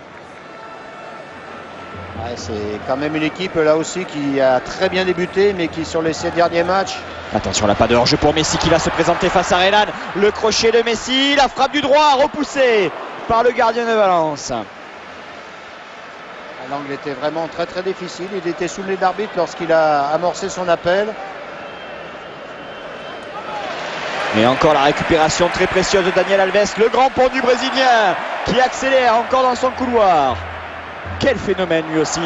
Ouais, c'est quand même une équipe là aussi qui a très bien débuté, mais qui sur les 7 derniers matchs. Attention, là, pas de hors-jeu pour Messi qui va se présenter face à Renan. Le crochet de Messi, la frappe du droit repoussée par le gardien de Valence. L'angle était vraiment très très difficile. Il était sous le nez de l'arbitre lorsqu'il a amorcé son appel. Et encore la récupération très précieuse de Daniel Alves, le grand pont du Brésilien qui accélère encore dans son couloir. Quel phénomène lui aussi.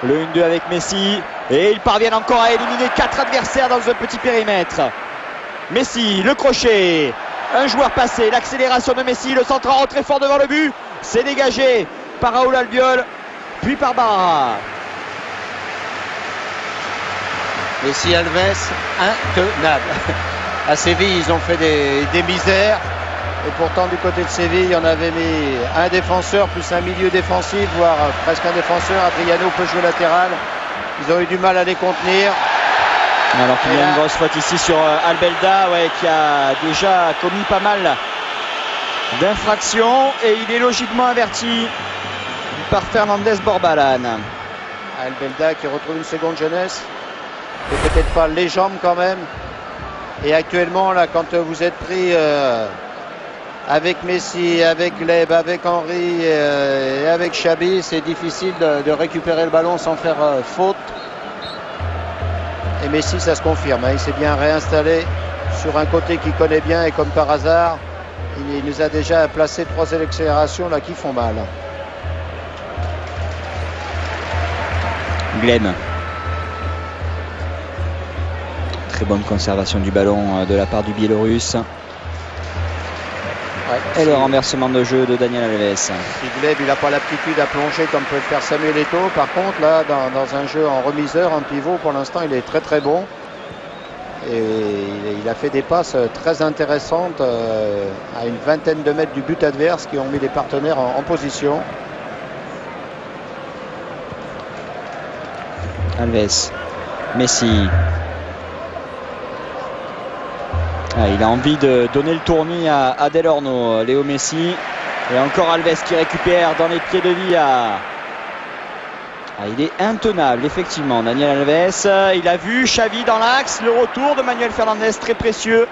Le 1-2 avec Messi. Et ils parviennent encore à éliminer 4 adversaires dans un petit périmètre. Messi, le crochet. Un joueur passé, l'accélération de Messi, le centre en très fort devant le but. C'est dégagé par Raúl Albiol, puis par Barra. Messi, Alves, intenable. À Séville, ils ont fait des misères. Et pourtant, du côté de Séville, on avait mis un défenseur plus un milieu défensif, voire presque un défenseur. Adriano peut jouer latéral. Ils ont eu du mal à les contenir. Alors qu'il y a une grosse faute ici sur Albelda, qui a déjà commis pas mal d'infractions. Et il est logiquement averti par Fernandez Borbalan. Albelda qui retrouve une seconde jeunesse. Et peut-être pas les jambes quand même. Et actuellement, là, quand vous êtes pris avec Messi, avec Gleb, avec Henry et avec Xabi, c'est difficile de récupérer le ballon sans faire faute. Et Messi, ça se confirme. Il s'est bien réinstallé sur un côté qu'il connaît bien et comme par hasard, il nous a déjà placé 3 accélérations là qui font mal. Glenn. Très bonne conservation du ballon de la part du Biélorusse. Et le renversement de jeu de Daniel Alves. Si Gleb, il n'a pas l'aptitude à plonger comme peut le faire Samuel Eto'o. Par contre, là, dans un jeu en remiseur, en pivot, pour l'instant, il est très très bon. Et il a fait des passes très intéressantes à une vingtaine de mètres du but adverse qui ont mis les partenaires en position. Alves. Messi. Il a envie de donner le tournis à Del Horno, Léo Messi. Et encore Alves qui récupère dans les pieds de Villa. Il est intenable, effectivement, Daniel Alves. Il a vu Xavi dans l'axe. Le retour de Manuel Fernandez, très précieux.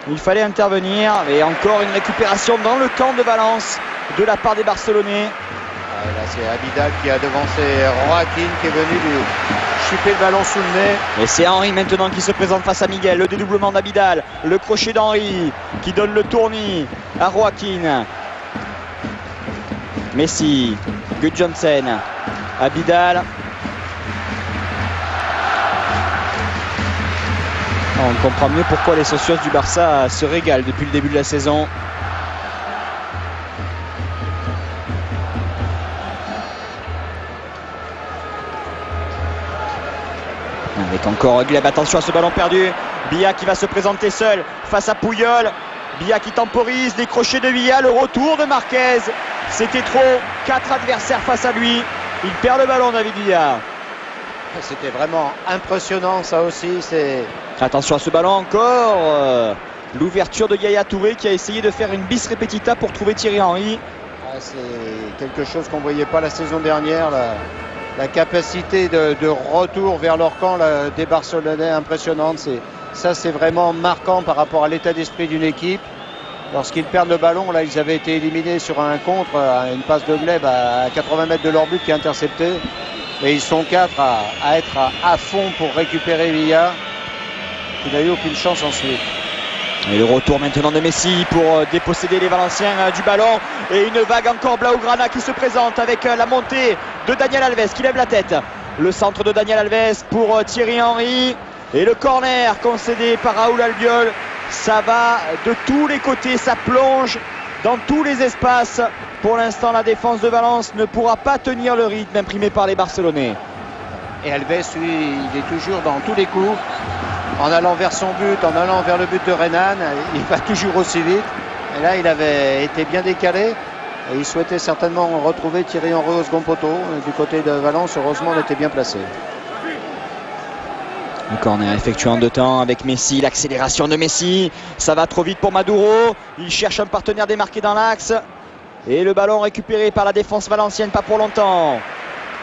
Il fallait intervenir. Et encore une récupération dans le camp de Valence de la part des Barcelonais. Là, c'est Abidal qui a devancé Joaquin qui est venu lui chipper le ballon sous le nez. Et c'est Henry maintenant qui se présente face à Miguel. Le dédoublement d'Abidal. Le crochet d'Henry qui donne le tournis à Joaquin. Messi. Gudjonsen. Abidal. On comprend mieux pourquoi les socios du Barça se régalent depuis le début de la saison. Avec encore Gleb, attention à ce ballon perdu. Billa qui va se présenter seul face à Puyol. Billa qui temporise, les crochets de Villa, le retour de Marquez. C'était trop, 4 adversaires face à lui. Il perd le ballon, David Villa. C'était vraiment impressionnant ça aussi. Attention à ce ballon encore. L'ouverture de Yaya Touré qui a essayé de faire une bis repetita pour trouver Thierry Henry. C'est quelque chose qu'on ne voyait pas la saison dernière. La capacité de retour vers leur camp des Barcelonais impressionnante. Ça, c'est vraiment marquant par rapport à l'état d'esprit d'une équipe. Lorsqu'ils perdent le ballon, là, ils avaient été éliminés sur un contre, une passe de Gleb à 80 mètres de leur but qui est intercepté. Et ils sont 4 à être à fond pour récupérer Villa. Il n'a eu aucune chance ensuite. Et le retour maintenant de Messi pour déposséder les Valenciens du ballon. Et une vague encore Blaugrana qui se présente avec la montée de Daniel Alves qui lève la tête. Le centre de Daniel Alves pour Thierry Henry. Et le corner concédé par Raúl Albiol. Ça va de tous les côtés, ça plonge dans tous les espaces. Pour l'instant, la défense de Valence ne pourra pas tenir le rythme imprimé par les Barcelonais. Et Alves, lui, il est toujours dans tous les coups. En allant vers son but, en allant vers le but de Renan, il va toujours aussi vite. Et là, il avait été bien décalé. Et il souhaitait certainement retrouver Thierry Henry au second poteau. Du côté de Valence, heureusement, on était bien placé. Le corner effectué en 2 temps avec Messi, l'accélération de Messi, ça va trop vite pour Maduro, il cherche un partenaire démarqué dans l'axe et le ballon récupéré par la défense valencienne, pas pour longtemps.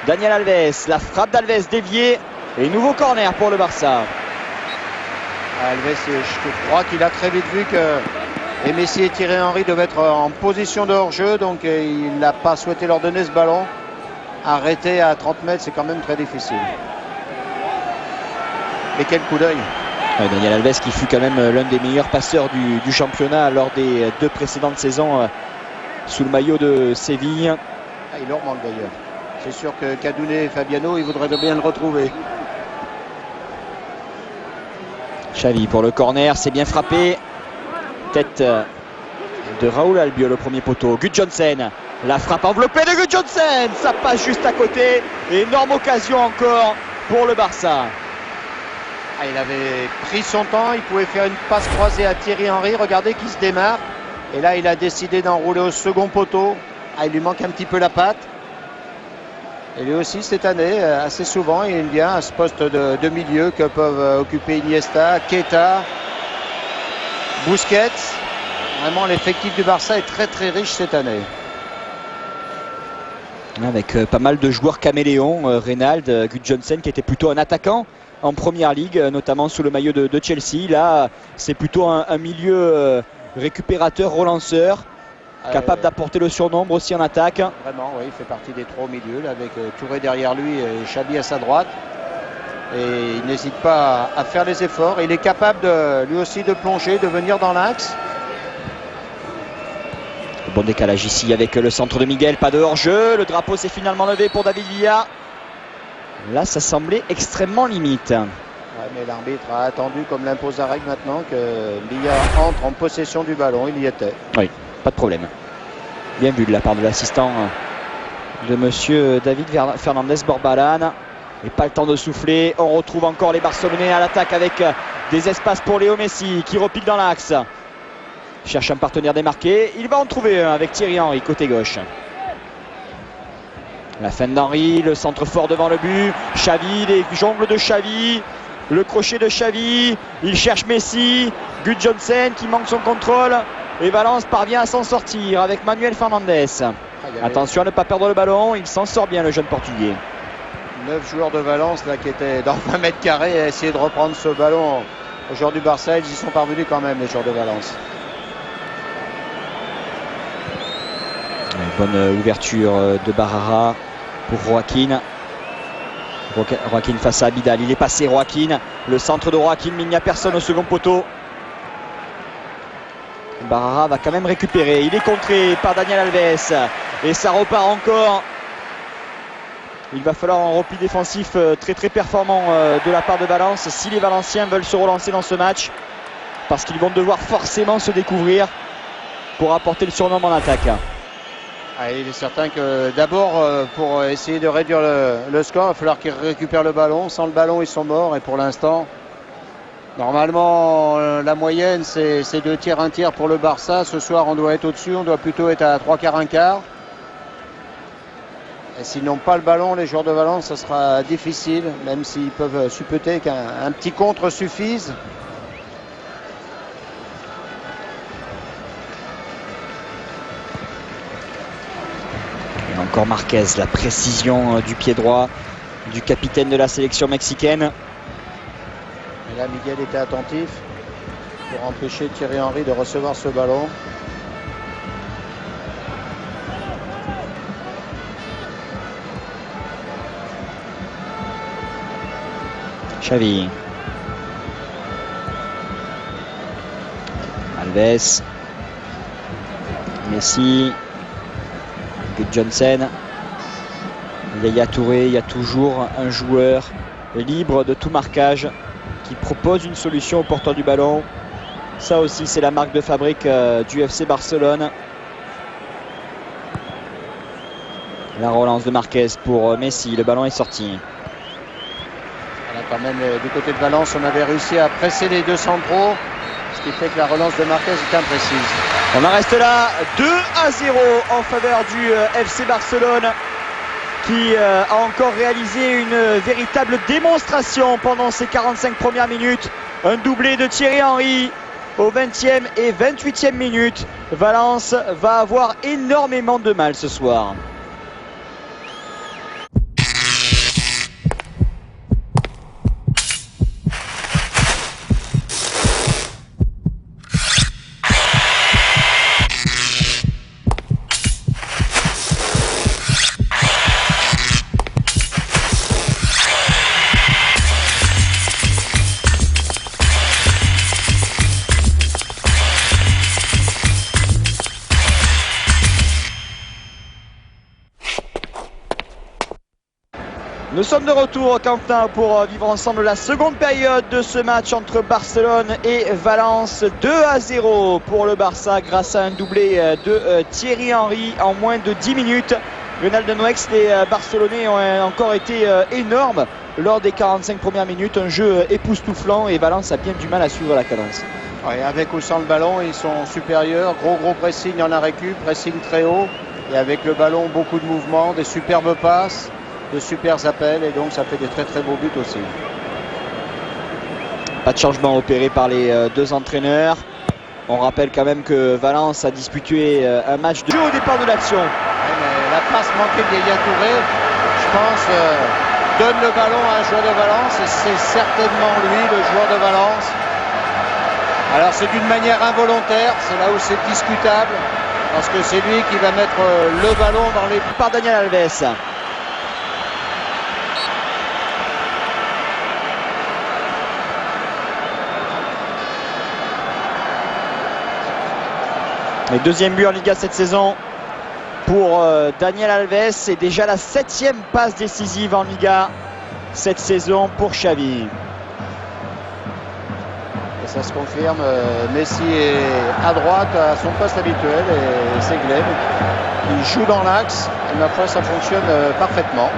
Daniel Alves, la frappe d'Alves déviée et nouveau corner pour le Barça. Alves, je crois qu'il a très vite vu que Messi et Thierry Henry devaient être en position de hors-jeu, donc il n'a pas souhaité leur donner ce ballon. Arrêter à 30 mètres, c'est quand même très difficile. Et quel coup d'œil. Daniel Alves qui fut quand même l'un des meilleurs passeurs du championnat lors des 2 précédentes saisons sous le maillot de Séville. Il leur manque d'ailleurs. C'est sûr que Kadouné et Fabiano, ils voudraient bien le retrouver. Xavi pour le corner, c'est bien frappé. Tête de Raoul Albiol au premier poteau. Gudjohnsen, la frappe enveloppée de Gudjohnsen, ça passe juste à côté. Énorme occasion encore pour le Barça. Il avait pris son temps, il pouvait faire une passe croisée à Thierry Henry, regardez qu'il se démarre. Et là, il a décidé d'enrouler au second poteau. Il lui manque un petit peu la patte. Et lui aussi, cette année, assez souvent, il vient à ce poste de milieu que peuvent occuper Iniesta, Keita, Busquets. Vraiment, l'effectif du Barça est très très riche cette année. Avec pas mal de joueurs caméléons, Reynald, Gudjohnsen qui était plutôt un attaquant en première ligue, notamment sous le maillot de Chelsea. Là, c'est plutôt un milieu récupérateur, relanceur, capable d'apporter le surnombre aussi en attaque. Vraiment, oui, il fait partie des 3 au milieu, là, avec Touré derrière lui et Xabi à sa droite. Et il n'hésite pas à faire les efforts. Il est capable lui aussi de plonger, de venir dans l'axe. Bon décalage ici avec le centre de Miguel, pas de hors-jeu. Le drapeau s'est finalement levé pour David Villa. Là, ça semblait extrêmement limite. Ouais, mais l'arbitre a attendu, comme l'impose la règle maintenant, que Villa entre en possession du ballon. Il y était. Oui, pas de problème. Bien vu de la part de l'assistant de monsieur David Fernandez Borbalán. Et pas le temps de souffler. On retrouve encore les Barcelonais à l'attaque avec des espaces pour Léo Messi qui repique dans l'axe. Cherche un partenaire démarqué. Il va en trouver un avec Thierry Henry côté gauche. La fin d'Henry, le centre fort devant le but. Xavi, les jongles de Xavi. Le crochet de Xavi. Il cherche Messi. Gudjohnsen qui manque son contrôle. Et Valence parvient à s'en sortir avec Manuel Fernandez. Attention à ne pas perdre le ballon. Il s'en sort bien, le jeune Portugais. 9 joueurs de Valence là, qui étaient dans 20 mètres carrés et essayer de reprendre ce ballon aux joueurs du Barça. Ils y sont parvenus quand même, les joueurs de Valence. Bonne ouverture de Barara pour Joaquin. Joaquin face à Abidal. Il est passé, Joaquin. Le centre de Joaquin, mais il n'y a personne au second poteau. Barara va quand même récupérer. Il est contré par Daniel Alves. Et ça repart encore. Il va falloir un repli défensif très très performant de la part de Valence si les Valenciens veulent se relancer dans ce match. Parce qu'ils vont devoir forcément se découvrir pour apporter le surnombre en attaque. Il est certain que d'abord, pour essayer de réduire le score, il va falloir qu'ils récupèrent le ballon. Sans le ballon, ils sont morts. Et pour l'instant, normalement, la moyenne, c'est 2 tirs, 1 tir pour le Barça. Ce soir, on doit être au-dessus. On doit plutôt être à 3 quarts, 1 quart. Et s'ils n'ont pas le ballon, les joueurs de Valence, ça sera difficile. Même s'ils peuvent supputer qu'un petit contre suffise. Encore Marquez, la précision du pied droit du capitaine de la sélection mexicaine. Et là, Miguel était attentif pour empêcher Thierry Henry de recevoir ce ballon. Xavi. Alves. Messi. Gudjohnsen. Yaya Touré, il y a toujours un joueur libre de tout marquage qui propose une solution au porteur du ballon. Ça aussi, c'est la marque de fabrique du FC Barcelone. La relance de Marquez pour Messi, le ballon est sorti. Là, quand même, du côté de Valence, on avait réussi à presser les 2 centraux. ce qui fait que la relance de Marquez est imprécise. On en reste là, 2-0 en faveur du FC Barcelone, qui a encore réalisé une véritable démonstration pendant ces 45 premières minutes. Un doublé de Thierry Henry aux 20e et 28e minutes. Valence va avoir énormément de mal ce soir. Nous sommes de retour au Camp Nou pour vivre ensemble la seconde période de ce match entre Barcelone et Valence. 2-0 pour le Barça grâce à un doublé de Thierry Henry en moins de 10 minutes. Lionel de Noex, les Barcelonais ont encore été énormes lors des 45 premières minutes. Un jeu époustouflant et Valence a bien du mal à suivre la cadence. Ouais, avec ou sans le ballon, ils sont supérieurs. Gros pressing en la récup, pressing très haut. Et avec le ballon, beaucoup de mouvements, des superbes passes, de super appels, et donc ça fait des très beaux buts aussi. Pas de changement opéré par les deux entraîneurs. On rappelle quand même que Valence a disputé un match de jeu au départ de l'action. Ouais, la passe manquée de Yaya Touré, je pense, donne le ballon à un joueur de Valence, et c'est certainement lui, le joueur de Valence. Alors c'est d'une manière involontaire, c'est là où c'est discutable, parce que c'est lui qui va mettre le ballon dans les... Par Daniel Alves. Le deuxième but en Liga cette saison pour Daniel Alves, et déjà la 7e passe décisive en Liga cette saison pour Xavi. Et ça se confirme, Messi est à droite à son poste habituel et c'est Gleb qui joue dans l'axe, et ma foi ça fonctionne parfaitement.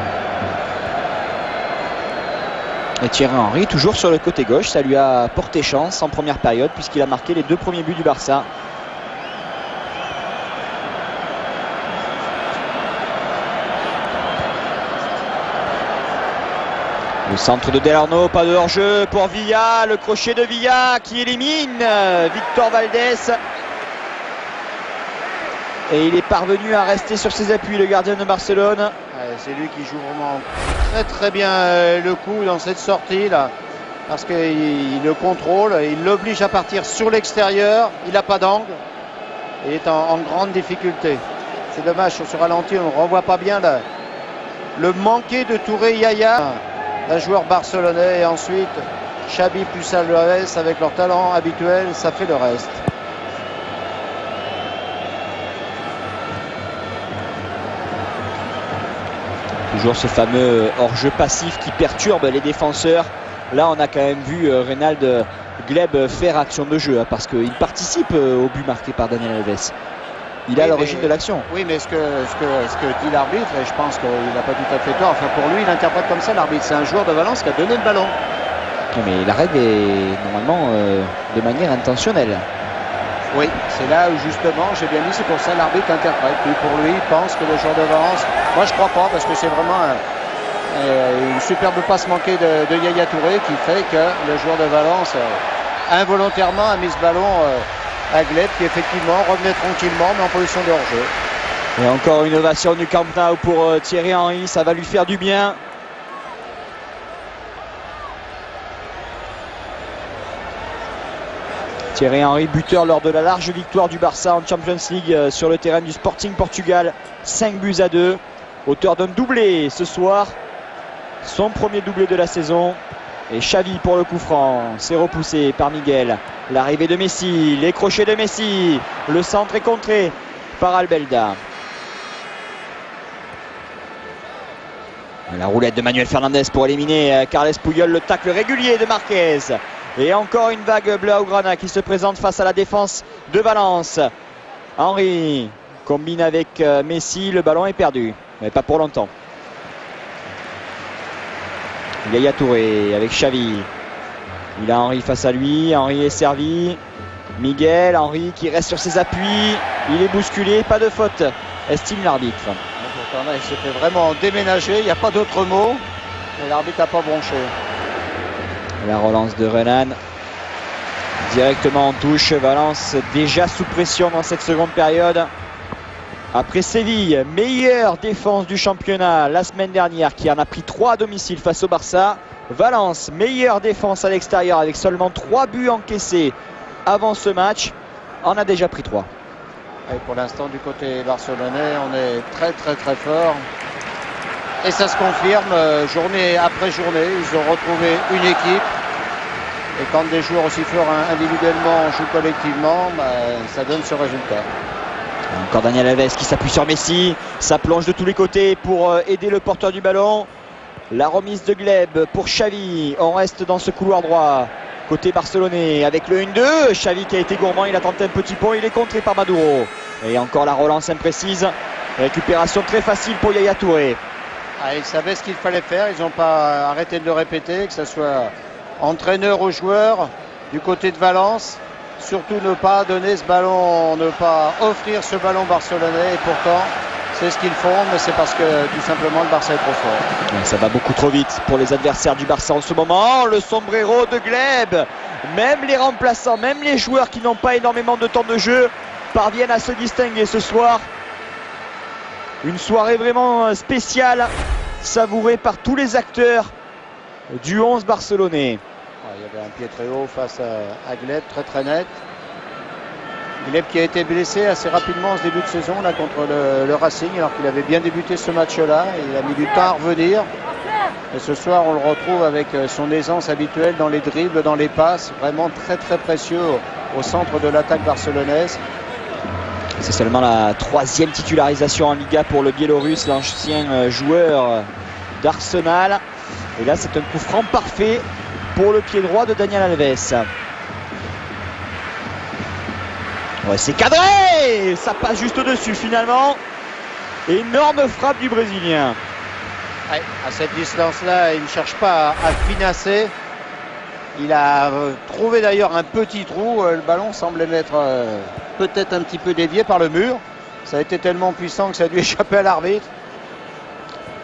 Et Thierry Henry toujours sur le côté gauche, ça lui a porté chance en première période puisqu'il a marqué les 2 premiers buts du Barça. Le centre de Delarno, pas de hors-jeu pour Villa, le crochet de Villa qui élimine Victor Valdés. Et il est parvenu à rester sur ses appuis, le gardien de Barcelone. Ouais, c'est lui qui joue vraiment très bien le coup dans cette sortie là, parce qu'il le contrôle, il l'oblige à partir sur l'extérieur, il n'a pas d'angle, il est en grande difficulté. C'est dommage, sur ce ralenti on ne revoit pas bien le manqué de Touré Yaya. Un joueur barcelonais, et ensuite Xavi plus Alvarez avec leur talent habituel, ça fait le reste. Toujours ce fameux hors-jeu passif qui perturbe les défenseurs. Là on a quand même vu Reynald Gleb faire action de jeu, parce qu'il participe au but marqué par Daniel Alves. Il est à l'origine de l'action. Oui, mais ce que dit l'arbitre, et je pense qu'il n'a pas tout à fait tort, enfin pour lui, il interprète comme ça l'arbitre. C'est un joueur de Valence qui a donné le ballon. Oui, mais la règle est normalement de manière intentionnelle. Oui, c'est là où justement, j'ai bien dit, c'est pour ça l'arbitre interprète. Puis pour lui, il pense que le joueur de Valence, moi je crois pas, parce que c'est vraiment une superbe passe manquée de Yaya Touré qui fait que le joueur de Valence involontairement a mis ce ballon à Gleb, qui effectivement revenait tranquillement mais en position de hors-jeu. Et encore une ovation du Camp Nou pour Thierry Henry, ça va lui faire du bien. Thierry Henry, buteur lors de la large victoire du Barça en Champions League sur le terrain du Sporting Portugal, 5-2, auteur d'un doublé ce soir, son premier doublé de la saison. Et Xavi pour le coup franc, c'est repoussé par Miguel. L'arrivée de Messi, les crochets de Messi, le centre est contré par Albelda. La roulette de Manuel Fernandez pour éliminer Carles Puyol, le tacle régulier de Marquez. Et encore une vague blaugrana qui se présente face à la défense de Valence. Henry combine avec Messi, le ballon est perdu, mais pas pour longtemps. Yaya Touré avec Xavi. Il a Henry face à lui, Henry est servi. Miguel, Henry qui reste sur ses appuis. Il est bousculé, pas de faute, estime l'arbitre. Pourtant là, il s'est fait vraiment déménager, il n'y a pas d'autre mot. Mais l'arbitre n'a pas bronché. La relance de Renan. Directement en touche. Valence déjà sous pression dans cette seconde période. Après Séville, meilleure défense du championnat la semaine dernière, qui en a pris 3 à domicile face au Barça. Valence, meilleure défense à l'extérieur avec seulement 3 buts encaissés avant ce match, en a déjà pris 3. Et pour l'instant, du côté barcelonais, on est très très fort. Et ça se confirme journée après journée. Ils ont retrouvé une équipe. Et quand des joueurs aussi forts individuellement jouent collectivement, ça donne ce résultat. Encore Daniel Alves qui s'appuie sur Messi. Ça plonge de tous les côtés pour aider le porteur du ballon. La remise de Gleb pour Xavi. On reste dans ce couloir droit. Côté barcelonais avec le 1-2. Xavi qui a été gourmand. Il a tenté un petit pont. Il est contré par Maduro. Et encore la relance imprécise. Récupération très facile pour Yaya Touré. Ils savaient ce qu'il fallait faire. Ils n'ont pas arrêté de le répéter. Que ce soit entraîneur aux joueurs du côté de Valence. Surtout ne pas donner ce ballon, ne pas offrir ce ballon barcelonais. Et pourtant, c'est ce qu'ils font, mais c'est parce que tout simplement le Barça est trop fort. Ça va beaucoup trop vite pour les adversaires du Barça en ce moment. Le sombrero de Gleb. Même les remplaçants, même les joueurs qui n'ont pas énormément de temps de jeu parviennent à se distinguer ce soir. Une soirée vraiment spéciale, savourée par tous les acteurs du 11 barcelonais. Il y avait un pied très haut face à Gleb, très net. Gleb qui a été blessé assez rapidement en ce début de saison là, contre le Racing, alors qu'il avait bien débuté ce match-là. Il a mis du temps à revenir. Et ce soir, on le retrouve avec son aisance habituelle dans les dribbles, dans les passes. Vraiment très précieux au centre de l'attaque barcelonaise. C'est seulement la 3e titularisation en Liga pour le Biélorusse, l'ancien joueur d'Arsenal. Et là, c'est un coup franc parfait pour le pied droit de Daniel Alves. Ouais, c'est cadré! Ça passe juste dessus finalement. Énorme frappe du Brésilien. Ouais, à cette distance-là, il ne cherche pas à finasser. Il a trouvé d'ailleurs un petit trou. Le ballon semblait m'être peut-être un petit peu dévié par le mur. Ça a été tellement puissant que ça a dû échapper à l'arbitre.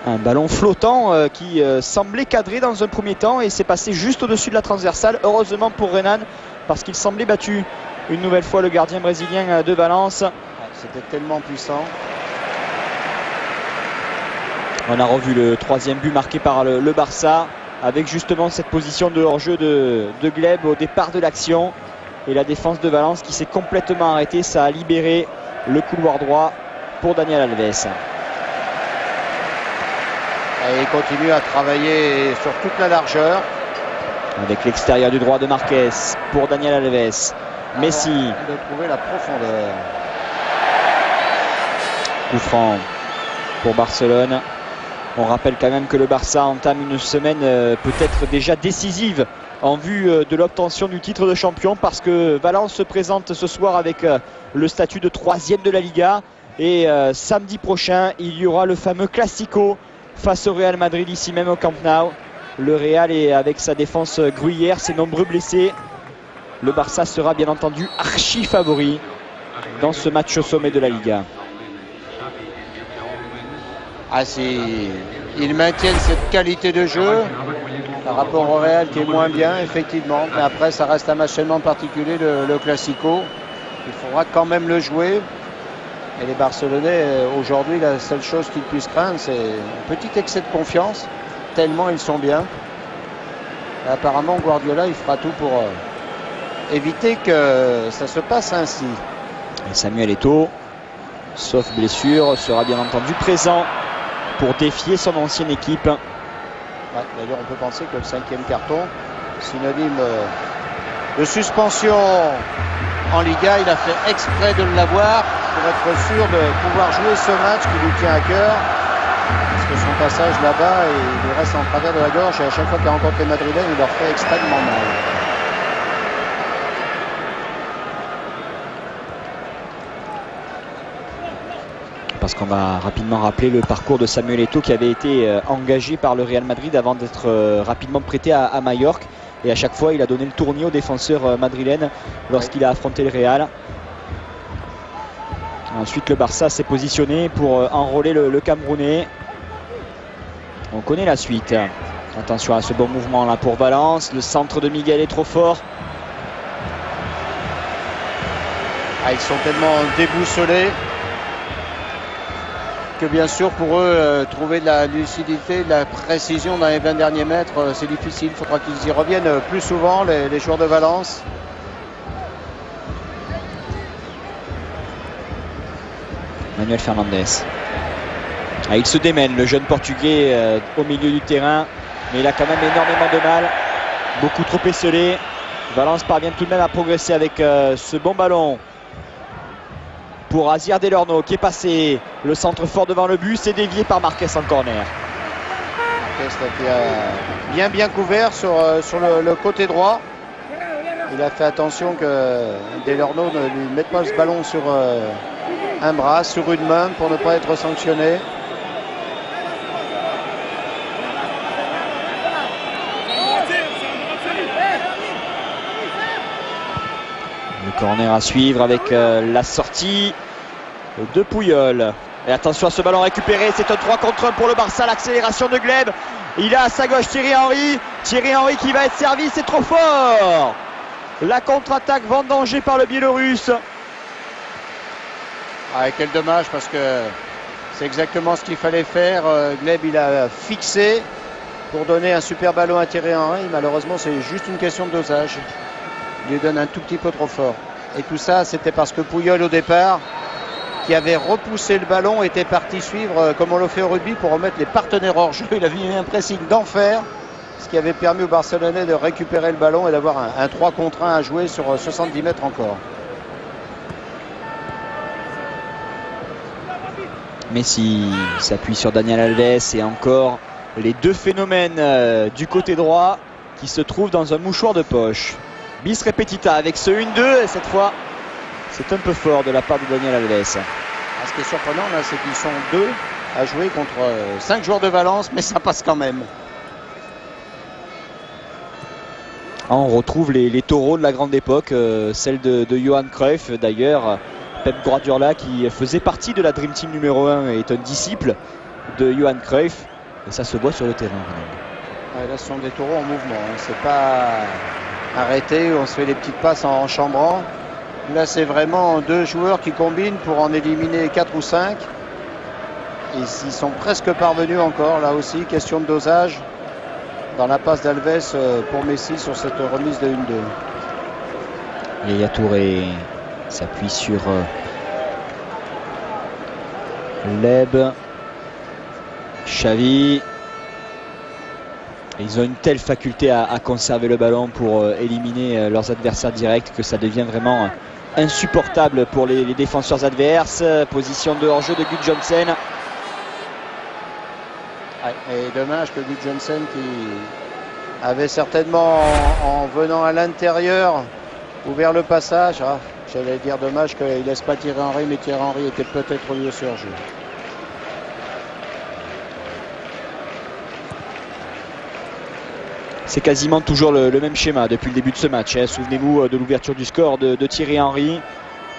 Un ballon flottant qui semblait cadré dans un premier temps et s'est passé juste au-dessus de la transversale. Heureusement pour Renan, parce qu'il semblait battu une nouvelle fois le gardien brésilien de Valence. Ouais, c'était tellement puissant. On a revu le 3e but marqué par le Barça, avec justement cette position de hors-jeu de Gleb au départ de l'action. Et la défense de Valence qui s'est complètement arrêtée. Ça a libéré le couloir droit pour Daniel Alves. Et il continue à travailler sur toute la largeur. Avec l'extérieur du droit de Marquez pour Daniel Alves. Messi. De trouver la profondeur. Coup franc pour Barcelone. On rappelle quand même que le Barça entame une semaine peut-être déjà décisive en vue de l'obtention du titre de champion, parce que Valence se présente ce soir avec le statut de 3e de la Liga. Et samedi prochain, il y aura le fameux Classico face au Real Madrid, ici même au Camp Nou. Le Real est avec sa défense gruyère, ses nombreux blessés. Le Barça sera bien entendu archi favori dans ce match au sommet de la Liga. Si ils maintiennent cette qualité de jeu par rapport au Real qui est moins bien, effectivement. Mais après, ça reste un match tellement particulier, le Classico. Il faudra quand même le jouer. Et les Barcelonais, aujourd'hui, la seule chose qu'ils puissent craindre, c'est un petit excès de confiance, tellement ils sont bien. Et apparemment, Guardiola, il fera tout pour éviter que ça se passe ainsi. Et Samuel Eto'o, sauf blessure, sera bien entendu présent pour défier son ancienne équipe. Ouais, d'ailleurs, on peut penser que le 5e carton, synonyme de suspension en Liga, il a fait exprès de l'avoir pour être sûr de pouvoir jouer ce match qui lui tient à cœur. Parce que son passage là-bas, il lui reste en travers de la gorge, et à chaque fois qu'il a rencontré Madrilène, il leur fait extrêmement mal. Parce qu'on va rapidement rappeler le parcours de Samuel Eto'o, qui avait été engagé par le Real Madrid avant d'être rapidement prêté à Majorque. Et à chaque fois, il a donné le tournis au défenseur madrilène lorsqu'il a affronté le Real. Ensuite, le Barça s'est positionné pour enrôler le Camerounais. On connaît la suite. Attention à ce bon mouvement là pour Valence. Le centre de Miguel est trop fort. Ils sont tellement déboussolés que bien sûr pour eux trouver de la lucidité, de la précision dans les 20 derniers mètres, c'est difficile. Il faudra qu'ils y reviennent plus souvent, les joueurs de Valence. Manuel Fernandez. Il se démène, le jeune portugais au milieu du terrain, mais il a quand même énormément de mal, beaucoup trop esselé. Valence parvient tout de même à progresser avec ce bon ballon pour Asier Delorno qui est passé, le centre fort devant le but, c'est dévié par Marquez en corner. Marquez qui a bien couvert sur le côté droit. Il a fait attention que Delorno ne lui mette pas ce ballon sur un bras, sur une main, pour ne pas être sanctionné. Le corner à suivre avec la sortie de Puyol. Et attention à ce ballon récupéré, c'est un 3 contre 1 pour le Barça, l'accélération de Gleb. Il a à sa gauche Thierry Henry. Thierry Henry qui va être servi, c'est trop fort. La contre-attaque vendangée par le Biélorusse. Quel dommage, parce que c'est exactement ce qu'il fallait faire. Gleb, il a fixé pour donner un super ballon à Thierry Henry. Malheureusement, c'est juste une question de dosage. Il lui donne un tout petit peu trop fort. Et tout ça, c'était parce que Puyol, au départ, qui avait repoussé le ballon, était parti suivre, comme on le fait au rugby, pour remettre les partenaires hors jeu. Il avait mis un pressing d'enfer, ce qui avait permis aux Barcelonais de récupérer le ballon et d'avoir un 3 contre 1 à jouer sur 70 mètres encore. Messi s'appuie sur Daniel Alves et encore les deux phénomènes du côté droit qui se trouvent dans un mouchoir de poche. Bis repetita avec ce 1-2 et cette fois c'est un peu fort de la part de Daniel Alves. Ce qui est surprenant là, c'est qu'ils sont 2 à jouer contre 5 joueurs de Valence, mais ça passe quand même. On retrouve les taureaux de la grande époque, celle de Johan Cruyff d'ailleurs. Pep Guardiola qui faisait partie de la Dream Team numéro 1 est un disciple de Johan Cruyff et ça se voit sur le terrain. Là ce sont des taureaux en mouvement, c'est pas arrêté, on se fait des petites passes en chambrant. Là c'est vraiment 2 joueurs qui combinent pour en éliminer 4 ou 5. Ils sont presque parvenus encore, là aussi, question de dosage dans la passe d'Alves pour Messi sur cette remise de 1-2. Yaya Touré s'appuie sur Leb, Xavi. Ils ont une telle faculté à conserver le ballon pour éliminer leurs adversaires directs que ça devient vraiment insupportable pour les défenseurs adverses. Position de hors-jeu de Gudjohnsen. Et dommage que Gudjohnsen, qui avait certainement en venant à l'intérieur ouvert le passage. J'allais dire dommage qu'il ne laisse pas Thierry Henry, mais Thierry Henry était peut-être lui au surjeu. C'est quasiment toujours le même schéma depuis le début de ce match. Souvenez-vous de l'ouverture du score de Thierry Henry.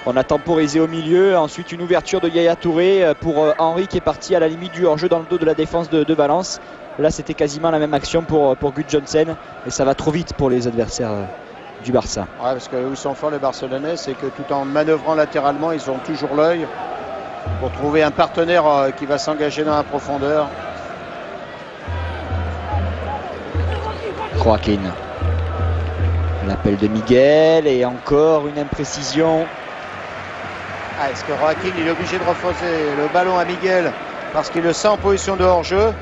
On a temporisé au milieu. Ensuite, une ouverture de Yaya Touré pour Henry qui est parti à la limite du hors-jeu dans le dos de la défense de Valence. Là, c'était quasiment la même action pour Gudjohnsen. Et ça va trop vite pour les adversaires du Barça. Ouais, parce que où ils sont forts les Barcelonais, c'est que tout en manœuvrant latéralement, ils ont toujours l'œil pour trouver un partenaire qui va s'engager dans la profondeur. Joaquin. L'appel de Miguel et encore une imprécision. Est-ce que Joaquin il est obligé de reposer le ballon à Miguel parce qu'il le sent en position de hors-jeu?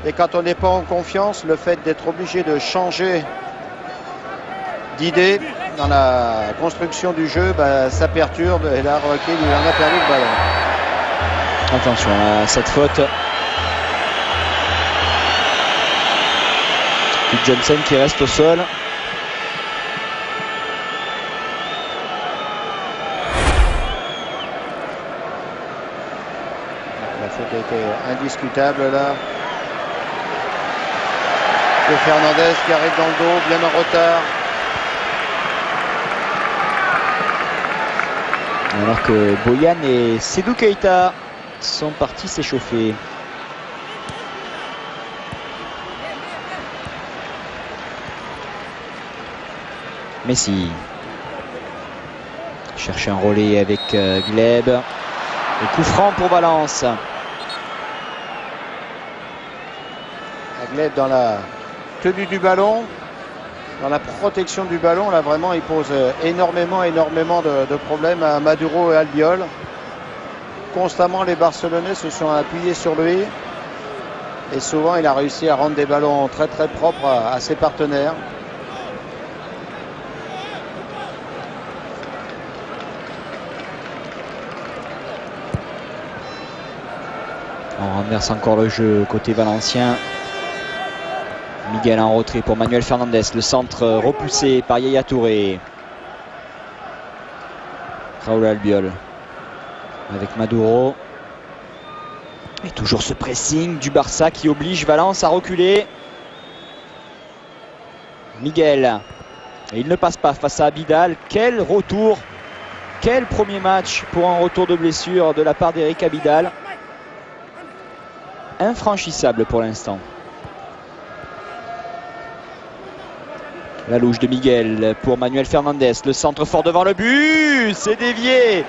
Et quand on n'est pas en confiance, le fait d'être obligé de changer d'idée dans la construction du jeu, ça perturbe. Et là, Joaquin il en a perdu le ballon. Attention à cette faute. Johnson qui reste au sol. La faute a été indiscutable là. de Fernandez qui arrive dans le dos, bien en retard. Alors que Boyan et Seydou Keita sont partis s'échauffer. Messi cherche un relais avec Gleb. Et coup franc pour Valence. Gleb dans la tenue du ballon, dans la protection du ballon, là vraiment il pose énormément de problèmes à Maduro et Albiol. Constamment les Barcelonais se sont appuyés sur lui et souvent il a réussi à rendre des ballons très propres à ses partenaires. On renverse encore le jeu côté valencien. Miguel en retrait pour Manuel Fernandez. Le centre repoussé par Yaya Touré. Raúl Albiol avec Maduro. Et toujours ce pressing du Barça qui oblige Valence à reculer. Miguel. Et il ne passe pas face à Abidal. Quel retour! Quel premier match pour un retour de blessure de la part d'Eric Abidal. Infranchissable pour l'instant. La louche de Miguel pour Manuel Fernandez. Le centre fort devant le but. C'est dévié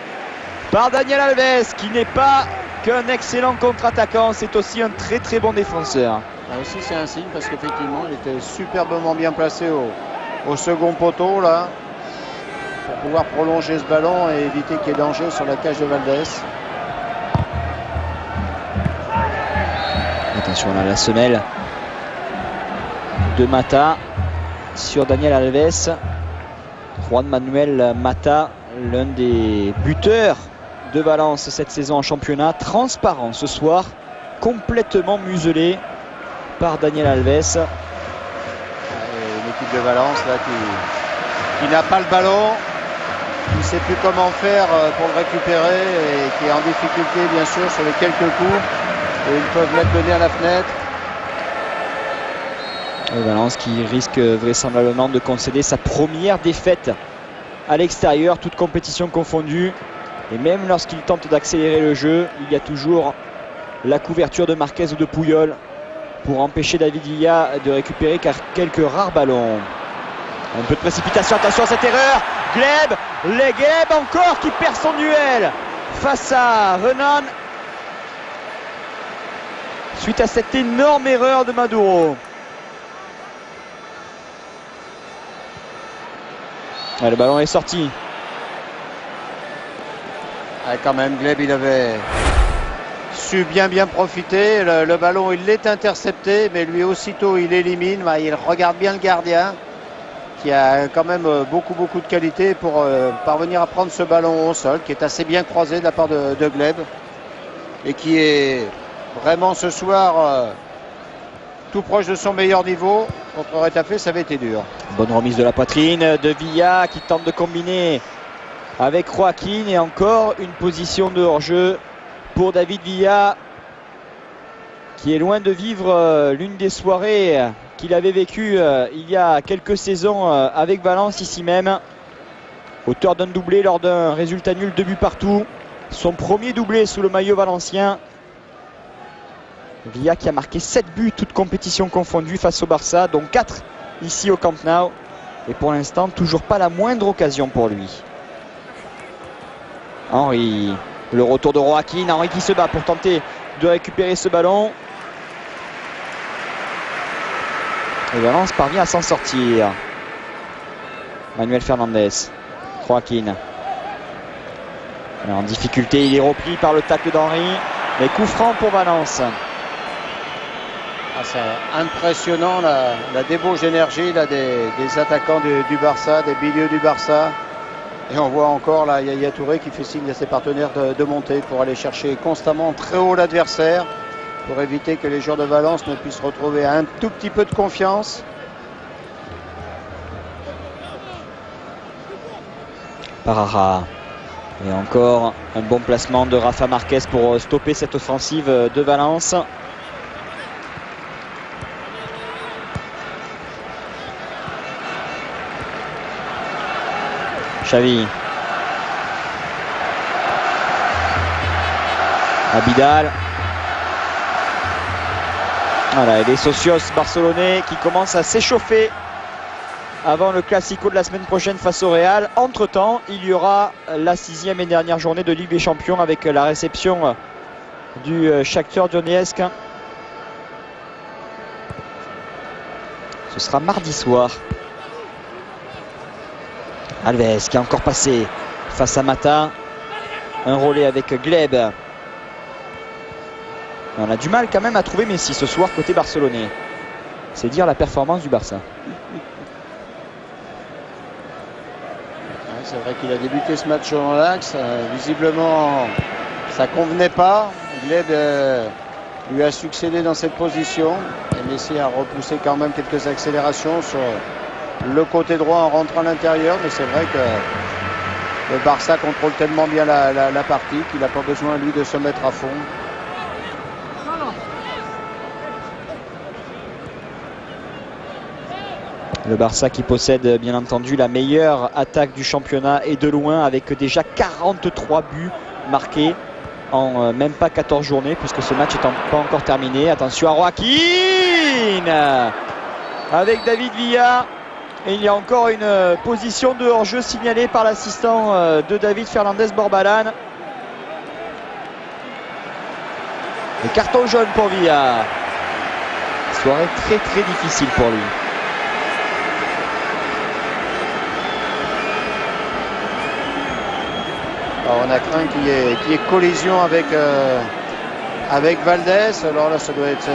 par Daniel Alves qui n'est pas qu'un excellent contre-attaquant. C'est aussi un très bon défenseur. Là aussi c'est un signe parce qu'effectivement il était superbement bien placé au second poteau là pour pouvoir prolonger ce ballon et éviter qu'il y ait danger sur la cage de Valdés. Attention là, la semelle de Mata sur Daniel Alves. Juan Manuel Mata, l'un des buteurs de Valence cette saison en championnat. Transparent ce soir, complètement muselé par Daniel Alves. Une équipe de Valence là qui n'a pas le ballon, qui ne sait plus comment faire pour le récupérer et qui est en difficulté bien sûr sur les quelques coups. Et ils peuvent mettre le nez à la fenêtre. Et Valence qui risque vraisemblablement de concéder sa première défaite à l'extérieur, toute compétition confondue. Et même lorsqu'il tente d'accélérer le jeu, il y a toujours la couverture de Marquez ou de Puyol pour empêcher David Villa de récupérer quelques rares ballons. Un peu de précipitation, attention à cette erreur. Gleb encore qui perd son duel face à Renan. Suite à cette énorme erreur de Maduro. Ah, le ballon est sorti. Ah, quand même, Gleb, il avait su bien profiter. Le ballon, il l'est intercepté, mais lui, aussitôt, il élimine. Il regarde bien le gardien, qui a quand même beaucoup de qualité pour parvenir à prendre ce ballon au sol, qui est assez bien croisé de la part de Gleb, et qui est vraiment ce soir tout proche de son meilleur niveau. Contre Retafe, ça avait été dur. Bonne remise de la poitrine de Villa qui tente de combiner avec Joaquin et encore une position de hors-jeu pour David Villa qui est loin de vivre l'une des soirées qu'il avait vécues il y a quelques saisons avec Valence ici même. Auteur d'un doublé lors d'un résultat nul, 2 buts partout. Son premier doublé sous le maillot valencien. Villa qui a marqué 7 buts, toutes compétitions confondues face au Barça, dont 4 ici au Camp Nou. Et pour l'instant, toujours pas la moindre occasion pour lui. Henry, le retour de Joaquin. Henry qui se bat pour tenter de récupérer ce ballon. Et Valence parvient à s'en sortir. Manuel Fernandez. Joaquin. En difficulté, il est repris par le tacle d'Henry. Mais coup franc pour Valence. Ah, c'est impressionnant la débauche d'énergie des attaquants du Barça, des milieux du Barça. Et on voit encore là Yaya Touré qui fait signe à ses partenaires de monter pour aller chercher constamment très haut l'adversaire pour éviter que les joueurs de Valence ne puissent retrouver un tout petit peu de confiance. Parara. Et encore un bon placement de Rafa Marquez pour stopper cette offensive de Valence. Xavi. Abidal. Voilà, et les socios barcelonais qui commencent à s'échauffer avant le Classico de la semaine prochaine face au Real. Entre-temps, il y aura la 6e et dernière journée de Ligue des Champions avec la réception du Shakhtar Donetsk. Ce sera mardi soir. Alves qui a encore passé face à Mata. Un relais avec Gleb. On a du mal quand même à trouver Messi ce soir côté barcelonais. C'est dire la performance du Barça. C'est vrai qu'il a débuté ce match en relax. Visiblement, ça convenait pas. Gleb lui a succédé dans cette position. Et Messi a repoussé quand même quelques accélérations sur le côté droit en rentrant à l'intérieur. Mais c'est vrai que le Barça contrôle tellement bien la partie qu'il n'a pas besoin, lui, de se mettre à fond. Le Barça qui possède bien entendu la meilleure attaque du championnat et de loin avec déjà 43 buts marqués en même pas 14 journées puisque ce match n'est pas encore terminé. Attention à Joaquin avec David Villa et il y a encore une position de hors-jeu signalée par l'assistant de David Fernandez Borbalan. Le carton jaune pour Villa. Soirée très très difficile pour lui. Alors on a craint qu'il y ait collision avec Valdés. Alors là, ça doit être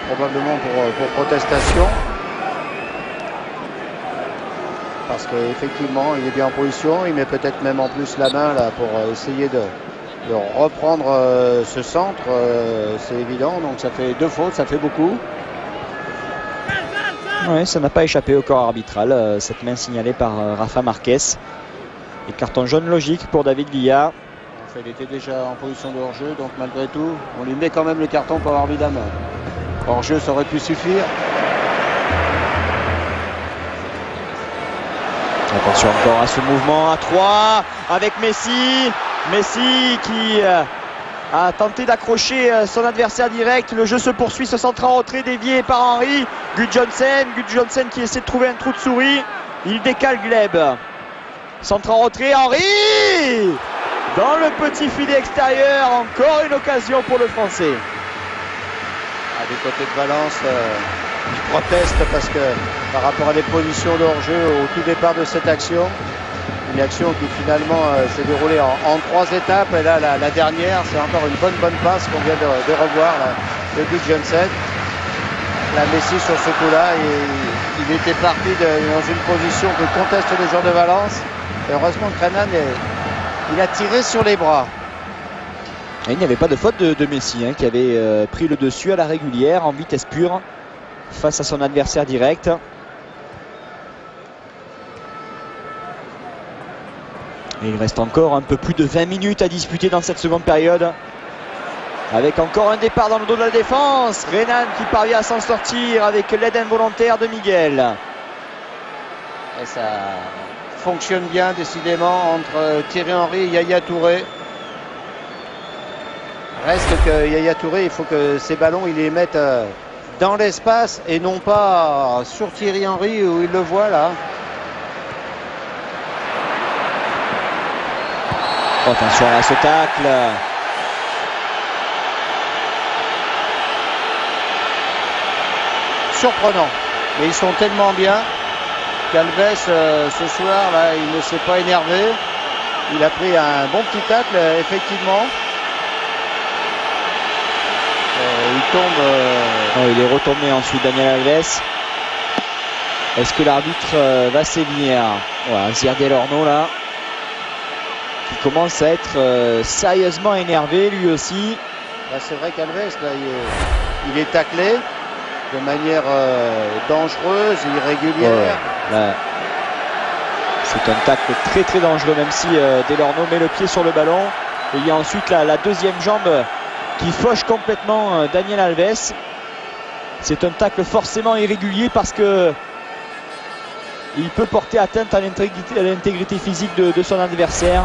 probablement pour protestation. Parce qu'effectivement, il est bien en position. Il met peut-être même en plus la main là pour essayer de reprendre ce centre. C'est évident. Donc ça fait 2 fautes, ça fait beaucoup. Oui, ça n'a pas échappé au corps arbitral. Cette main signalée par Rafa Marquez. Et carton jaune logique pour David Villa. Enfin, il était déjà en position de hors-jeu, donc malgré tout, on lui met quand même le carton pour avoir mis la main. Hors-jeu, ça aurait pu suffire. Attention encore à ce mouvement à 3 avec Messi. Messi qui a tenté d'accrocher son adversaire direct. Le jeu se poursuit, ce centre en retrait dévié par Henry. Gudjohnsen qui essaie de trouver un trou de souris. Il décale Gleb. Centre en retrait, Henry dans le petit filet extérieur, encore une occasion pour le Français. Du côté de Valence, il proteste parce que par rapport à des positions de hors-jeu au tout départ de cette action, une action qui finalement s'est déroulée en 3 étapes, et là la dernière, c'est encore une bonne passe qu'on vient de revoir de Gudjohnsen. La Messi sur ce coup-là, il était parti dans une position que contestent les joueurs de Valence. Et heureusement que Renan, il a tiré sur les bras. Et il n'y avait pas de faute de Messi qui avait pris le dessus à la régulière en vitesse pure face à son adversaire direct. Et il reste encore un peu plus de 20 minutes à disputer dans cette seconde période. Avec encore un départ dans le dos de la défense. Renan qui parvient à s'en sortir avec l'aide involontaire de Miguel. Et ça fonctionne bien décidément entre Thierry Henry et Yaya Touré. Reste que Yaya Touré, il faut que ces ballons, il les mette dans l'espace et non pas sur Thierry Henry où il le voit là. Attention à ce tacle. Surprenant, mais ils sont tellement bien qu'Alves ce soir là, il ne s'est pas énervé. Il a pris un bon petit tacle effectivement. Il tombe. Il est retombé ensuite, Daniel Alves. Est-ce que l'arbitre va sévir? Voilà, Zier Delorno là qui commence à être sérieusement énervé lui aussi. Là, c'est vrai qu'Alves là, il est taclé de manière dangereuse, irrégulière. Ouais, c'est un tacle très très dangereux, même si Delorno met le pied sur le ballon. Et il y a ensuite la deuxième jambe qui fauche complètement Daniel Alves. C'est un tacle forcément irrégulier parce que il peut porter atteinte à l'intégrité physique de son adversaire.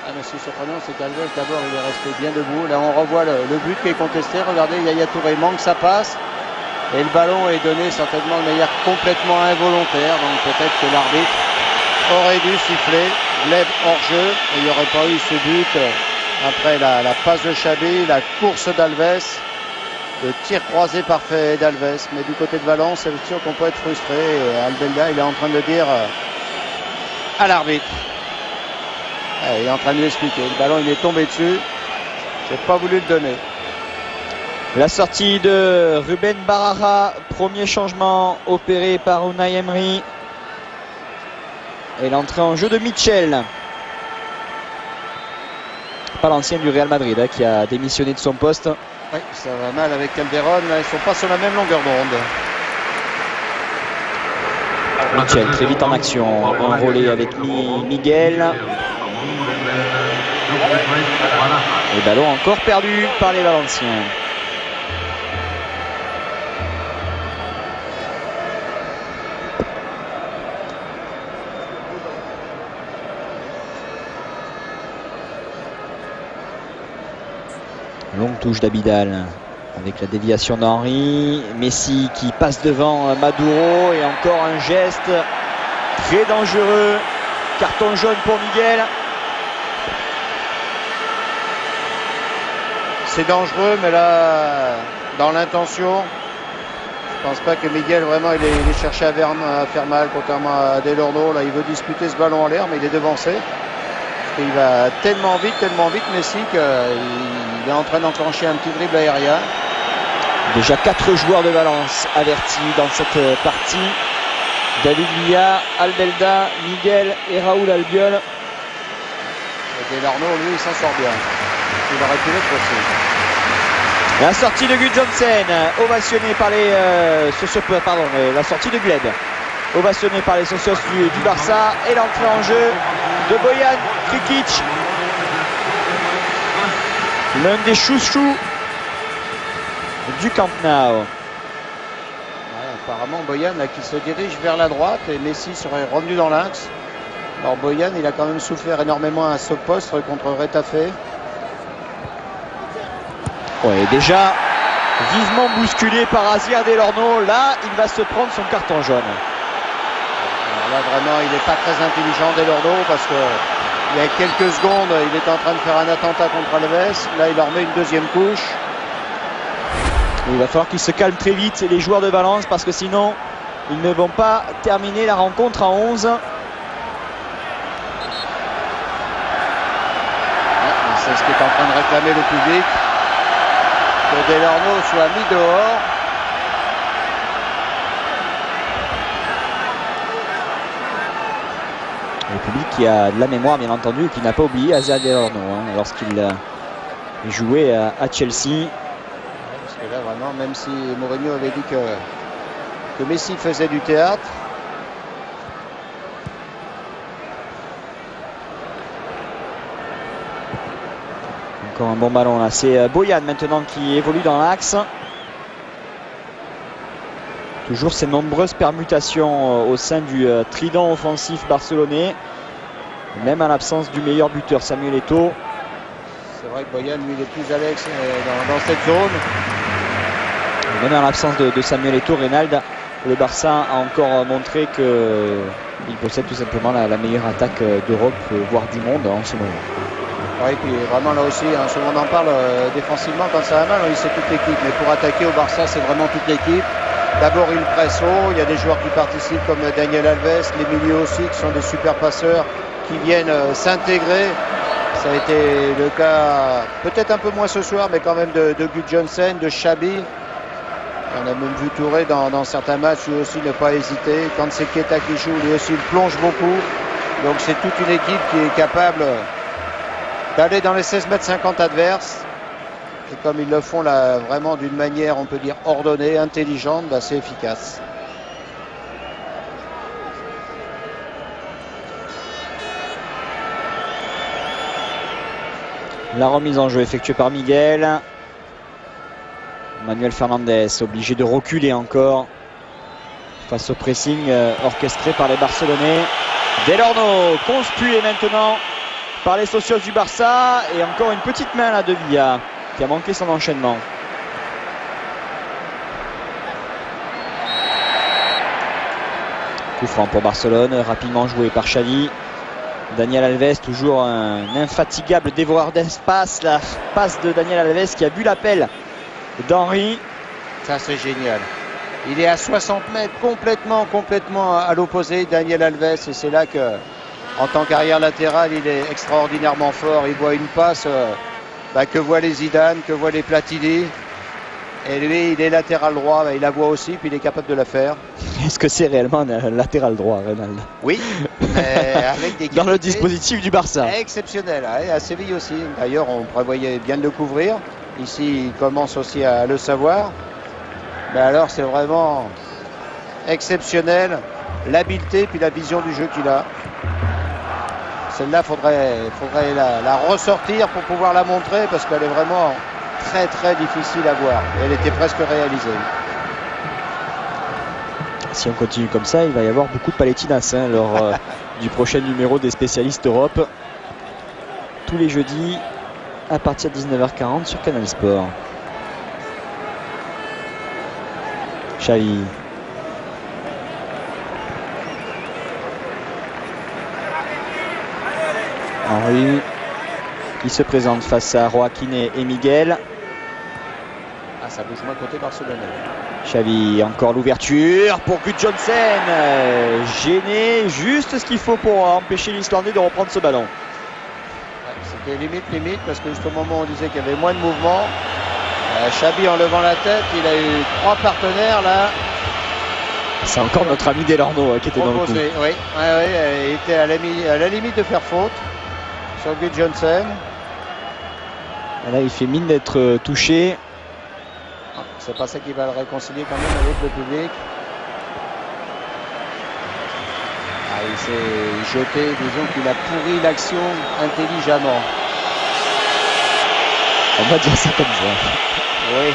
Ah, mais ce qui est surprenant, c'est qu'Alves d'abord il est resté bien debout. Là on revoit le but qui est contesté. Regardez, Yaya Touré manque sa passe. Et le ballon est donné certainement de manière complètement involontaire. Donc peut-être que l'arbitre aurait dû siffler Gleb hors-jeu. Et il n'y aurait pas eu ce but après la passe de Chabi, la course d'Alves, le tir croisé parfait d'Alves. Mais du côté de Valence, c'est sûr qu'on peut être frustré. Et Albelda, il est en train de dire à l'arbitre. Il est en train de lui expliquer. Le ballon, il est tombé dessus. J'ai pas voulu le donner. La sortie de Ruben Barara, premier changement opéré par Unai Emery. Et l'entrée en jeu de Mitchell. Pas l'ancien du Real Madrid qui a démissionné de son poste. Oui, ça va mal avec Calderon. Ils ne sont pas sur la même longueur d'onde. Mitchell très vite en action, enrôlé avec Miguel. Et ballon encore perdu par les Valenciens. Longue touche d'Abidal avec la déviation d'Henry. Messi qui passe devant Maduro et encore un geste très dangereux. Carton jaune pour Miguel. C'est dangereux, mais là, dans l'intention, je pense pas que Miguel vraiment il est cherché à faire mal, contrairement à Delorno. Là, il veut disputer ce ballon en l'air, mais il est devancé. Il va tellement vite, Messi, qu'il est en train d'enclencher un petit dribble aérien. Déjà 4 joueurs de Valence avertis dans cette partie. David Villa, Albelda, Miguel et Raoul Albiol. Et Delorno, lui, il s'en sort bien. Il aurait pu l'être aussi. La sortie de Gudjonsen, ovationnée par les la sortie de Gleb, ovationnée par les socios du Barça, et l'entrée en jeu de Bojan Krikic, l'un des chouchous du Camp Nou. Apparemment Bojan qui se dirige vers la droite et Messi serait revenu dans l'axe. Alors Bojan, il a quand même souffert énormément à ce poste contre Retafe. Ouais, déjà vivement bousculé par Asier Delorno. Là, il va se prendre son carton jaune. Alors là, vraiment, il n'est pas très intelligent Delorno parce que il y a quelques secondes, il était en train de faire un attentat contre Alves. Là, il leur met une deuxième couche. Il va falloir qu'ils se calment très vite, les joueurs de Valence, parce que sinon, ils ne vont pas terminer la rencontre à 11. C'est ce qui est en train de réclamer le public. Que Delorno soit mis dehors. Le public qui a de la mémoire, bien entendu, et qui n'a pas oublié Asier Delorno lorsqu'il jouait à Chelsea. Parce que là, vraiment, même si Mourinho avait dit que Messi faisait du théâtre, encore un bon ballon là, c'est Bojan maintenant qui évolue dans l'axe. Toujours ces nombreuses permutations au sein du trident offensif barcelonais, même en l'absence du meilleur buteur Samuel Eto'o. C'est vrai que Bojan, lui, il est plus à l'aise dans cette zone. Même en l'absence de Samuel Eto'o, Reynald, le Barça a encore montré qu'il possède tout simplement la meilleure attaque d'Europe, voire du monde en ce moment. Oui, puis vraiment là aussi, tout le monde en parle défensivement quand ça va mal, oui, c'est toute l'équipe. Mais pour attaquer au Barça, c'est vraiment toute l'équipe. D'abord, il presse haut, il y a des joueurs qui participent comme Daniel Alves, les milieux aussi qui sont des super passeurs qui viennent s'intégrer. Ça a été le cas, peut-être un peu moins ce soir, mais quand même de Gudjonsen, de Chabi. On a même vu Touré dans certains matchs, lui aussi ne pas hésiter. Quand c'est Keita qui joue, lui aussi il plonge beaucoup. Donc c'est toute une équipe qui est capable d'aller dans les 16,50 m adverses. Et comme ils le font là, vraiment d'une manière, on peut dire, ordonnée, intelligente, assez efficace. La remise en jeu effectuée par Miguel. Manuel Fernandez obligé de reculer encore face au pressing orchestré par les Barcelonais. Delorno conspué maintenant par les socios du Barça. Et encore une petite main là de Villa qui a manqué son enchaînement. Coup franc pour Barcelone, rapidement joué par Xavi. Daniel Alves, toujours un infatigable dévoreur d'espace. La passe de Daniel Alves qui a vu l'appel d'Henry. Ça c'est génial. Il est à 60 mètres, complètement à l'opposé, Daniel Alves. Et c'est là que, en tant qu'arrière latéral, il est extraordinairement fort. Il voit une passe que voient les Zidane, que voient les Platini. Et lui, il est latéral droit, il la voit aussi, puis il est capable de la faire. Est-ce que c'est réellement un latéral droit, Reynald? Oui, avec des dans le dispositif du Barça. Exceptionnel, à Séville aussi. D'ailleurs, on prévoyait bien de le couvrir. Ici, il commence aussi à le savoir. Mais alors, c'est vraiment exceptionnel, l'habileté puis la vision du jeu qu'il a. Celle-là, faudrait la ressortir pour pouvoir la montrer parce qu'elle est vraiment très difficile à voir. Elle était presque réalisée. Si on continue comme ça, il va y avoir beaucoup de Paletinas lors du prochain numéro des spécialistes Europe. Tous les jeudis à partir de 19h40 sur Canal Sport. Xavi. Henry qui se présente face à Joaquin et Miguel. Ah, ça bouge moins côté barcelonais. Xavi, encore l'ouverture pour Gudjohnsen. Gêné, juste ce qu'il faut pour empêcher l'Islandais de reprendre ce ballon. C'était limite parce que juste au moment où on disait qu'il y avait moins de mouvement, Xavi en levant la tête, il a eu 3 partenaires là. C'est encore notre ami Delorno qui était dans le coup. Oui, il était à la limite de faire faute sur Gudjohnsen. Là, il fait mine d'être touché. C'est pas ça qui va le réconcilier quand même avec le public. Il s'est jeté, disons qu'il a pourri l'action intelligemment. On va dire ça comme ça. Oui.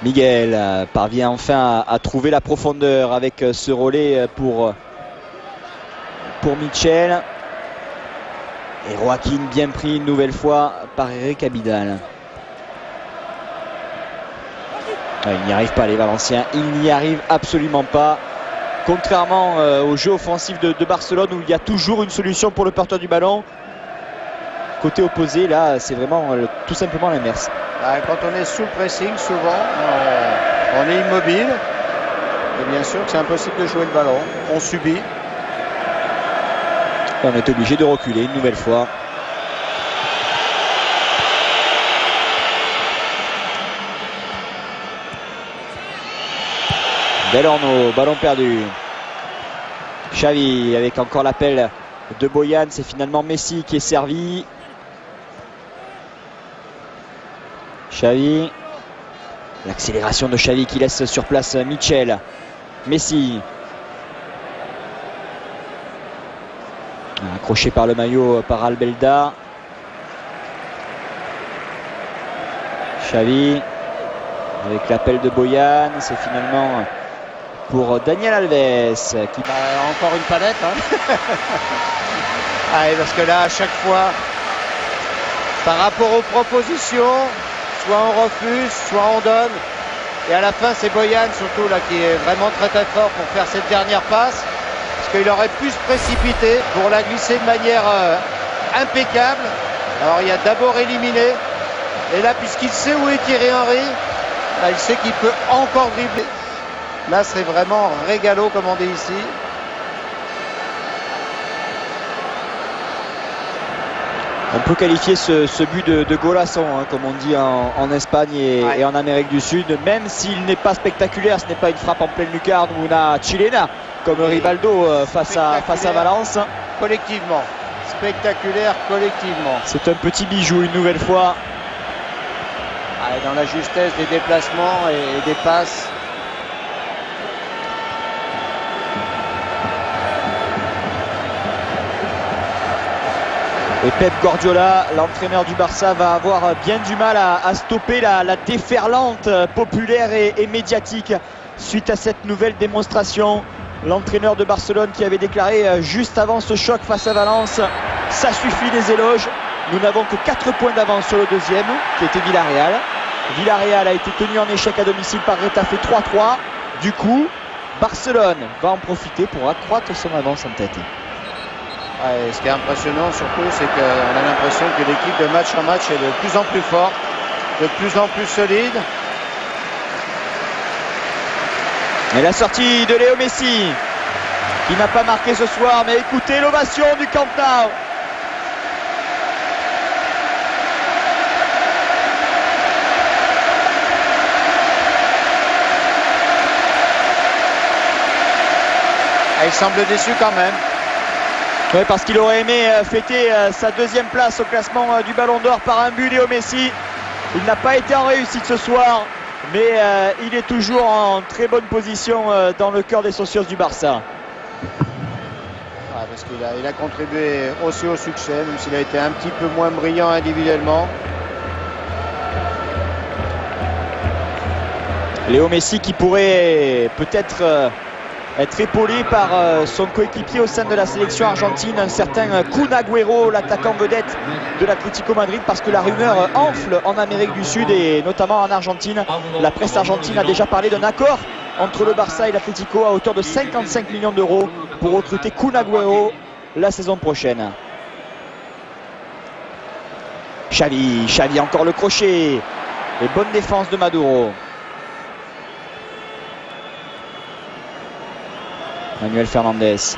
Miguel parvient enfin à trouver la profondeur avec ce relais pour Mitchell. Et Joaquin bien pris une nouvelle fois par Eric Abidal. Il n'y arrive pas les Valenciens, il n'y arrive absolument pas. Contrairement au jeu offensif de Barcelone où il y a toujours une solution pour le porteur du ballon. Côté opposé, là, c'est vraiment tout simplement l'inverse. Quand on est sous le pressing, souvent, on est immobile. Et bien sûr que c'est impossible de jouer le ballon. On subit. Et on est obligé de reculer une nouvelle fois. Delorno, ballon perdu. Xavi avec encore l'appel de Boyan. C'est finalement Messi qui est servi. Xavi. L'accélération de Xavi qui laisse sur place Mitchell. Messi. Accroché par le maillot par Albelda. Xavi. Avec l'appel de Boyan. C'est finalement pour Daniel Alves. Qui... encore une palette. Parce que là, à chaque fois, par rapport aux propositions, soit on refuse, soit on donne. Et à la fin, c'est Boyan surtout là qui est vraiment très fort pour faire cette dernière passe. Parce qu'il aurait pu se précipiter pour la glisser de manière impeccable. Alors il y a d'abord éliminé. Et là, puisqu'il sait où est Thierry Henry, il sait qu'il peut encore dribbler. Là, c'est vraiment régalo, comme on dit ici. On peut qualifier ce but de golaçon, comme on dit en Espagne et en Amérique du Sud. Même s'il n'est pas spectaculaire, ce n'est pas une frappe en pleine lucarne ou une chilena, comme Rivaldo face à Valence. Collectivement. Spectaculaire collectivement. C'est un petit bijou une nouvelle fois. Dans la justesse des déplacements et des passes. Et Pep Guardiola, l'entraîneur du Barça, va avoir bien du mal à stopper la déferlante populaire et médiatique suite à cette nouvelle démonstration. L'entraîneur de Barcelone qui avait déclaré juste avant ce choc face à Valence: ça suffit les éloges, nous n'avons que 4 points d'avance sur le deuxième qui était Villarreal. Villarreal a été tenu en échec à domicile par Getafe 3-3. Du coup, Barcelone va en profiter pour accroître son avance en tête. Ouais, ce qui est impressionnant surtout, c'est qu'on a l'impression que l'équipe de match en match est de plus en plus forte, de plus en plus solide. Et la sortie de Léo Messi, qui n'a pas marqué ce soir, mais écoutez l'ovation du Camp Nou. Et il semble déçu quand même. Oui, parce qu'il aurait aimé fêter sa deuxième place au classement du Ballon d'Or par un but, Léo Messi. Il n'a pas été en réussite ce soir, mais il est toujours en très bonne position dans le cœur des socios du Barça. Ouais, parce qu'il a contribué aussi au succès, même s'il a été un petit peu moins brillant individuellement. Léo Messi qui pourrait peut-être être épaulé par son coéquipier au sein de la sélection argentine, un certain Kun Agüero, l'attaquant vedette de l'Atlético Madrid, parce que la rumeur enfle en Amérique du Sud et notamment en Argentine. La presse argentine a déjà parlé d'un accord entre le Barça et l'Atlético à hauteur de 55 millions d'euros pour recruter Kun Agüero la saison prochaine. Xavi encore le crochet et bonne défense de Maduro. Manuel Fernandez.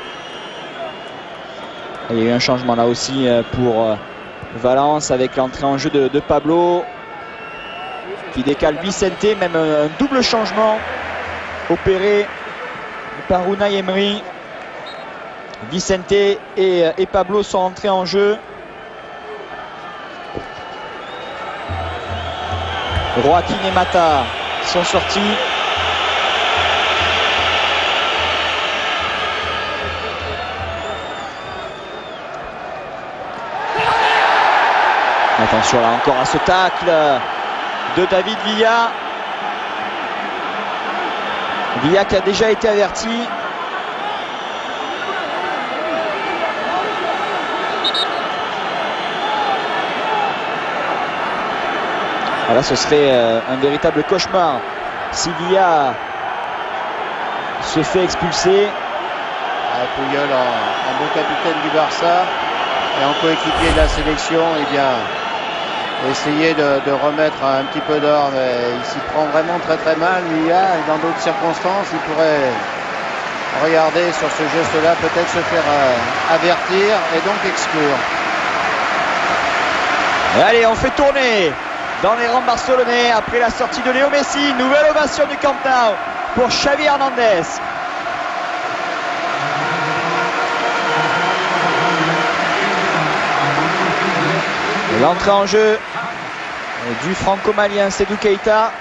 Et il y a eu un changement là aussi pour Valence avec l'entrée en jeu de Pablo qui décale Vicente, même un double changement opéré par Unai Emery. Vicente et Pablo sont entrés en jeu. Joaquin et Mata sont sortis. Attention là encore à ce tacle de David Villa. Villa qui a déjà été averti. Voilà, ce serait un véritable cauchemar si Villa se fait expulser. Puyol en beau capitaine du Barça et en coéquipier de la sélection, eh bien, essayer de remettre un petit peu d'or, mais il s'y prend vraiment très très mal. Villa, et dans d'autres circonstances, il pourrait regarder sur ce geste-là, peut-être se faire avertir et donc exclure. Et allez, on fait tourner dans les rangs barcelonais après la sortie de Léo Messi. Nouvelle ovation du Camp Nou pour Xavi Hernandez. L'entrée en jeu du franco-malien Seydou Keita.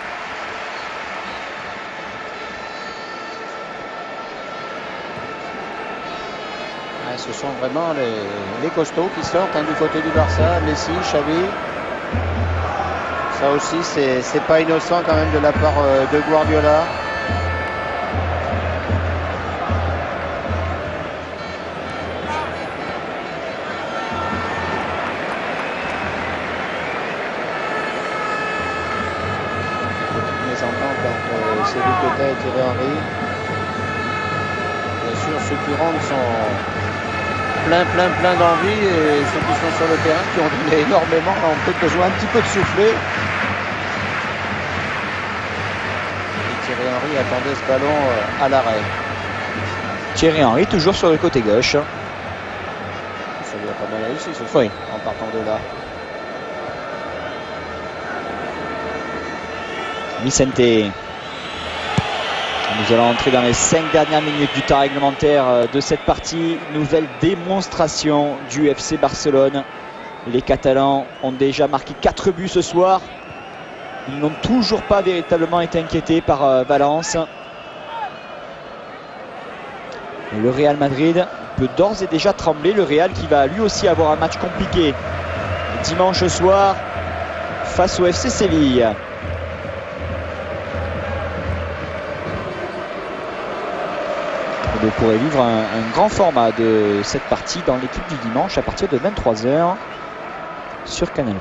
Ce sont vraiment les costauds qui sortent du côté du Barça. Messi, Xavi. Ça aussi, c'est pas innocent quand même de la part de Guardiola. Seydou Keita et Thierry Henry. Bien sûr, ceux qui rentrent sont plein d'envie, et ceux qui sont sur le terrain qui ont donné énormément ont peut-être besoin un petit peu de souffler. Et Thierry Henry attendait ce ballon à l'arrêt. Thierry Henry toujours sur le côté gauche. Ça lui a pas mal réussi ce soir, oui, en partant de là. Vicente. Nous allons entrer dans les 5 dernières minutes du temps réglementaire de cette partie. Nouvelle démonstration du FC Barcelone. Les Catalans ont déjà marqué 4 buts ce soir. Ils n'ont toujours pas véritablement été inquiétés par Valence. Le Real Madrid peut d'ores et déjà trembler. Le Real qui va lui aussi avoir un match compliqué dimanche soir face au FC Séville. On pourrait vivre un grand format de cette partie dans l'équipe du dimanche à partir de 23 h sur Canal+.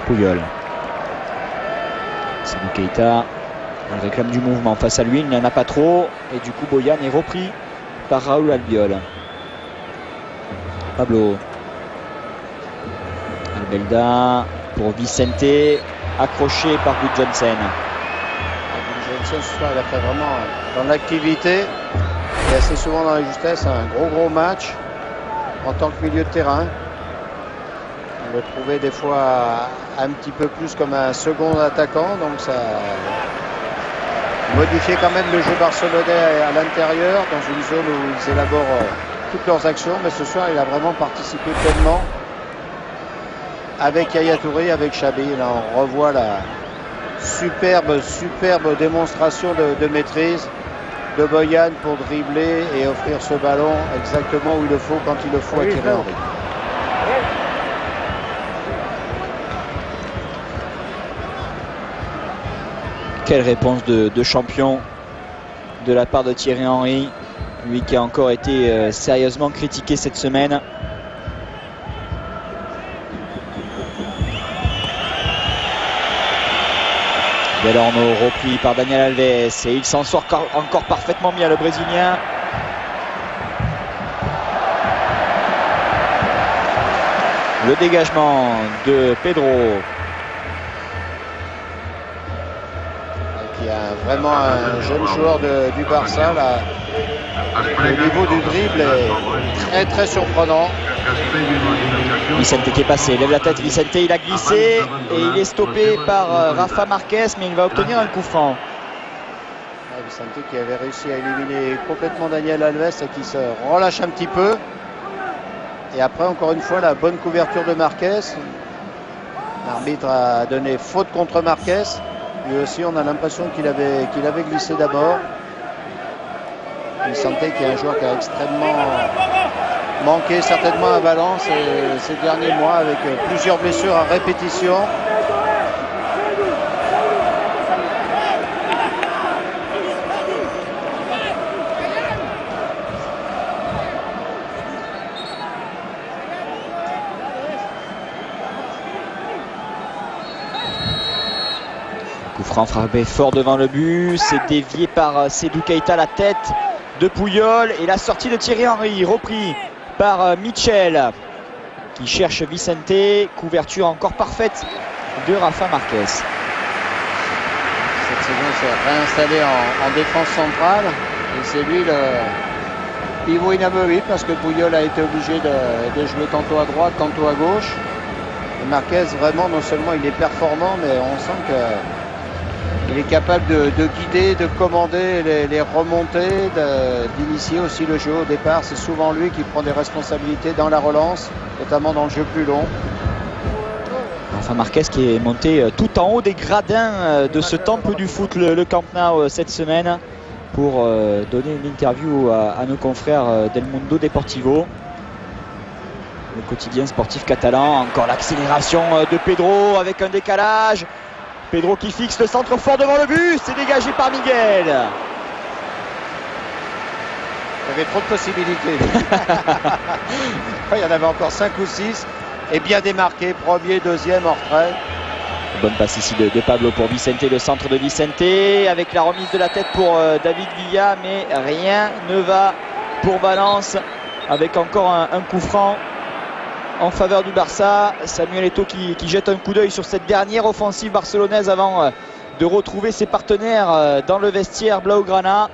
Puyol. Sadou Keita. Il réclame du mouvement face à lui, il n'y en a pas trop. Et du coup, Boyan est repris par Raúl Albiol. Pablo. Albelda pour Vicente. Accroché par Gudjohnsen. Gudjohnsen, ce soir, il a fait vraiment dans l'activité et assez souvent dans la justesse un gros match en tant que milieu de terrain. On le trouvait des fois un petit peu plus comme un second attaquant, donc ça modifiait quand même le jeu barcelonais à l'intérieur, dans une zone où ils élaborent toutes leurs actions, mais ce soir il a vraiment participé pleinement avec Yaya Touré, avec Xabi. Là on revoit la superbe démonstration de maîtrise de Boyan pour dribbler et offrir ce ballon exactement où il le faut, quand il le faut à Thierry Henry. Quelle réponse de champion de la part de Thierry Henry, lui qui a encore été sérieusement critiqué cette semaine. Delormeau repris par Daniel Alves et il s'en sort encore parfaitement bien, le Brésilien. Le dégagement de Pedro. Qui a vraiment un jeune joueur du Barça là. Le niveau du dribble est très surprenant. Vicente qui est passé, lève la tête Vicente, il a glissé et il est stoppé par Rafa Marquez, mais il va obtenir un coup franc. Vicente qui avait réussi à éliminer complètement Daniel Alves et qui se relâche un petit peu. Et après encore une fois la bonne couverture de Marquez. L'arbitre a donné faute contre Marquez. Lui aussi on a l'impression qu'il avait glissé d'abord. Vicente qui est un joueur qui a extrêmement manqué certainement à Valence ces derniers mois avec plusieurs blessures à répétition. Coup franc frappé fort devant le but, c'est dévié par Sadou Keita, la tête de Puyol et la sortie de Thierry Henry, repris par Michel qui cherche Vicente, couverture encore parfaite de Rafa Marquez. Cette saison s'est réinstallé en défense centrale et c'est lui le pivot inamovible parce que Puyol a été obligé de jouer tantôt à droite, tantôt à gauche. Et Marquez vraiment non seulement il est performant, mais on sent que il est capable de guider, de commander les remontées, d'initier aussi le jeu au départ. C'est souvent lui qui prend des responsabilités dans la relance, notamment dans le jeu plus long. Enfin Marquez qui est monté tout en haut des gradins de ce temple du foot, le Camp Nou, cette semaine, pour donner une interview à nos confrères d'El Mundo Deportivo. Le quotidien sportif catalan, encore l'accélération de Pedro avec un décalage. Pedro qui fixe le centre fort devant le but, c'est dégagé par Miguel. Il y avait trop de possibilités. Il y en avait encore 5 ou 6 et bien démarqué, premier, deuxième, hors retrait. Bonne passe ici de Pablo pour Vicente, le centre de Vicente avec la remise de la tête pour David Villa, mais rien ne va pour Valence avec encore un coup franc en faveur du Barça. Samuel Eto'o qui jette un coup d'œil sur cette dernière offensive barcelonaise avant de retrouver ses partenaires dans le vestiaire Blaugrana.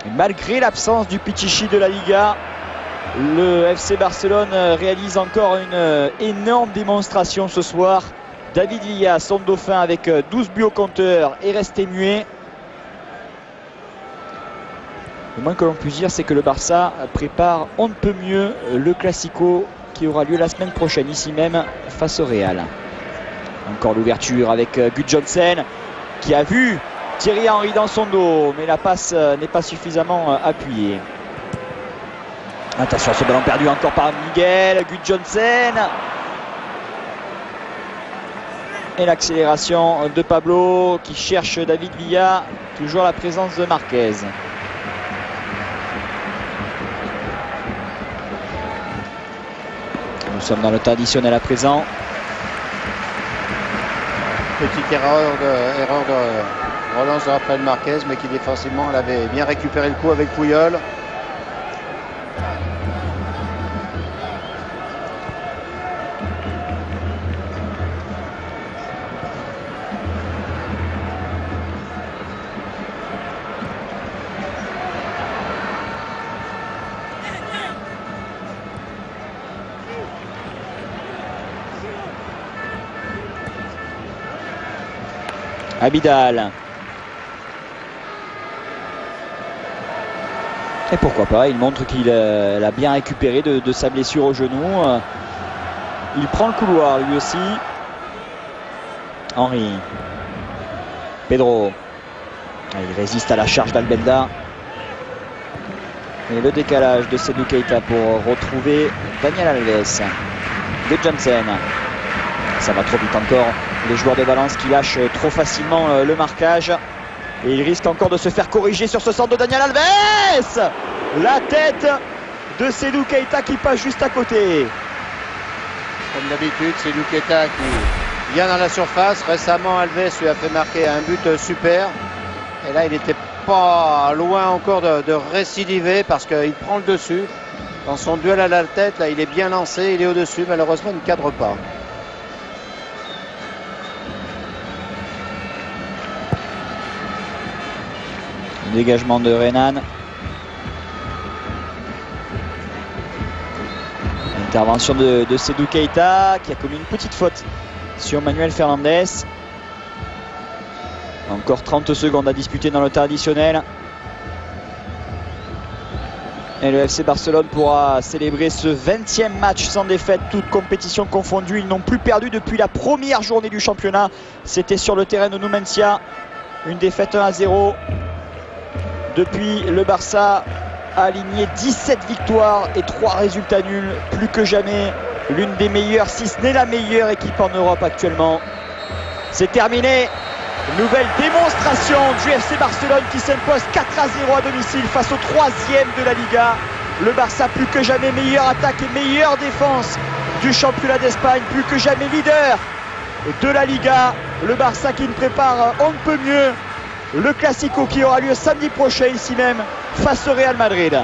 Et malgré l'absence du Pichichi de la Liga, le FC Barcelone réalise encore une énorme démonstration ce soir. David Villa, son dauphin avec 12 buts au compteur, est resté muet. Le moins que l'on puisse dire, c'est que le Barça prépare on ne peut mieux le Classico qui aura lieu la semaine prochaine, ici même, face au Real. Encore l'ouverture avec Gudjohnsen. qui a vu Thierry Henry dans son dos, mais la passe n'est pas suffisamment appuyée. Attention, ce ballon perdu encore par Miguel Gudjohnsen. Et l'accélération de Pablo qui cherche David Villa. Toujours la présence de Marquez. Nous sommes dans le temps additionnel à présent. Petite erreur de relance de Rafael Marquez, mais qui défensivement elle avait bien récupéré le coup avec Puyol. Abidal. Et pourquoi pas, il montre qu'il a bien récupéré de sa blessure au genou. Il prend le couloir lui aussi. Henry. Pedro. Il résiste à la charge d'Albelda. Et le décalage de Seydou Keita pour retrouver Daniel Alves. De Janssen. Ça va trop vite encore. Les joueurs de Valence qui lâchent trop facilement le marquage. Et il risque encore de se faire corriger sur ce centre de Daniel Alves. La tête de Seydou Keita qui passe juste à côté. Comme d'habitude, Seydou Keita qui vient dans la surface. Récemment, Alves lui a fait marquer un but super. Et là, il n'était pas loin encore de récidiver parce qu'il prend le dessus. Dans son duel à la tête, là, il est bien lancé, il est au-dessus. Malheureusement, il ne cadre pas. Dégagement de Renan. Intervention de Seydou Keita qui a commis une petite faute sur Manuel Fernandez. Encore 30 secondes à disputer dans le temps additionnel. Et le FC Barcelone pourra célébrer ce 20e match sans défaite, toutes compétitions confondues. Ils n'ont plus perdu depuis la première journée du championnat. C'était sur le terrain de Numancia. Une défaite 1-0. Depuis, le Barça a aligné 17 victoires et 3 résultats nuls. Plus que jamais, l'une des meilleures, si ce n'est la meilleure équipe en Europe actuellement. C'est terminé. Nouvelle démonstration du FC Barcelone qui s'impose 4-0 à domicile face au 3e de la Liga. Le Barça plus que jamais meilleure attaque et meilleure défense du championnat d'Espagne. Plus que jamais leader de la Liga. Le Barça qui ne prépare on ne peut mieux le Classico qui aura lieu samedi prochain ici même face au Real Madrid.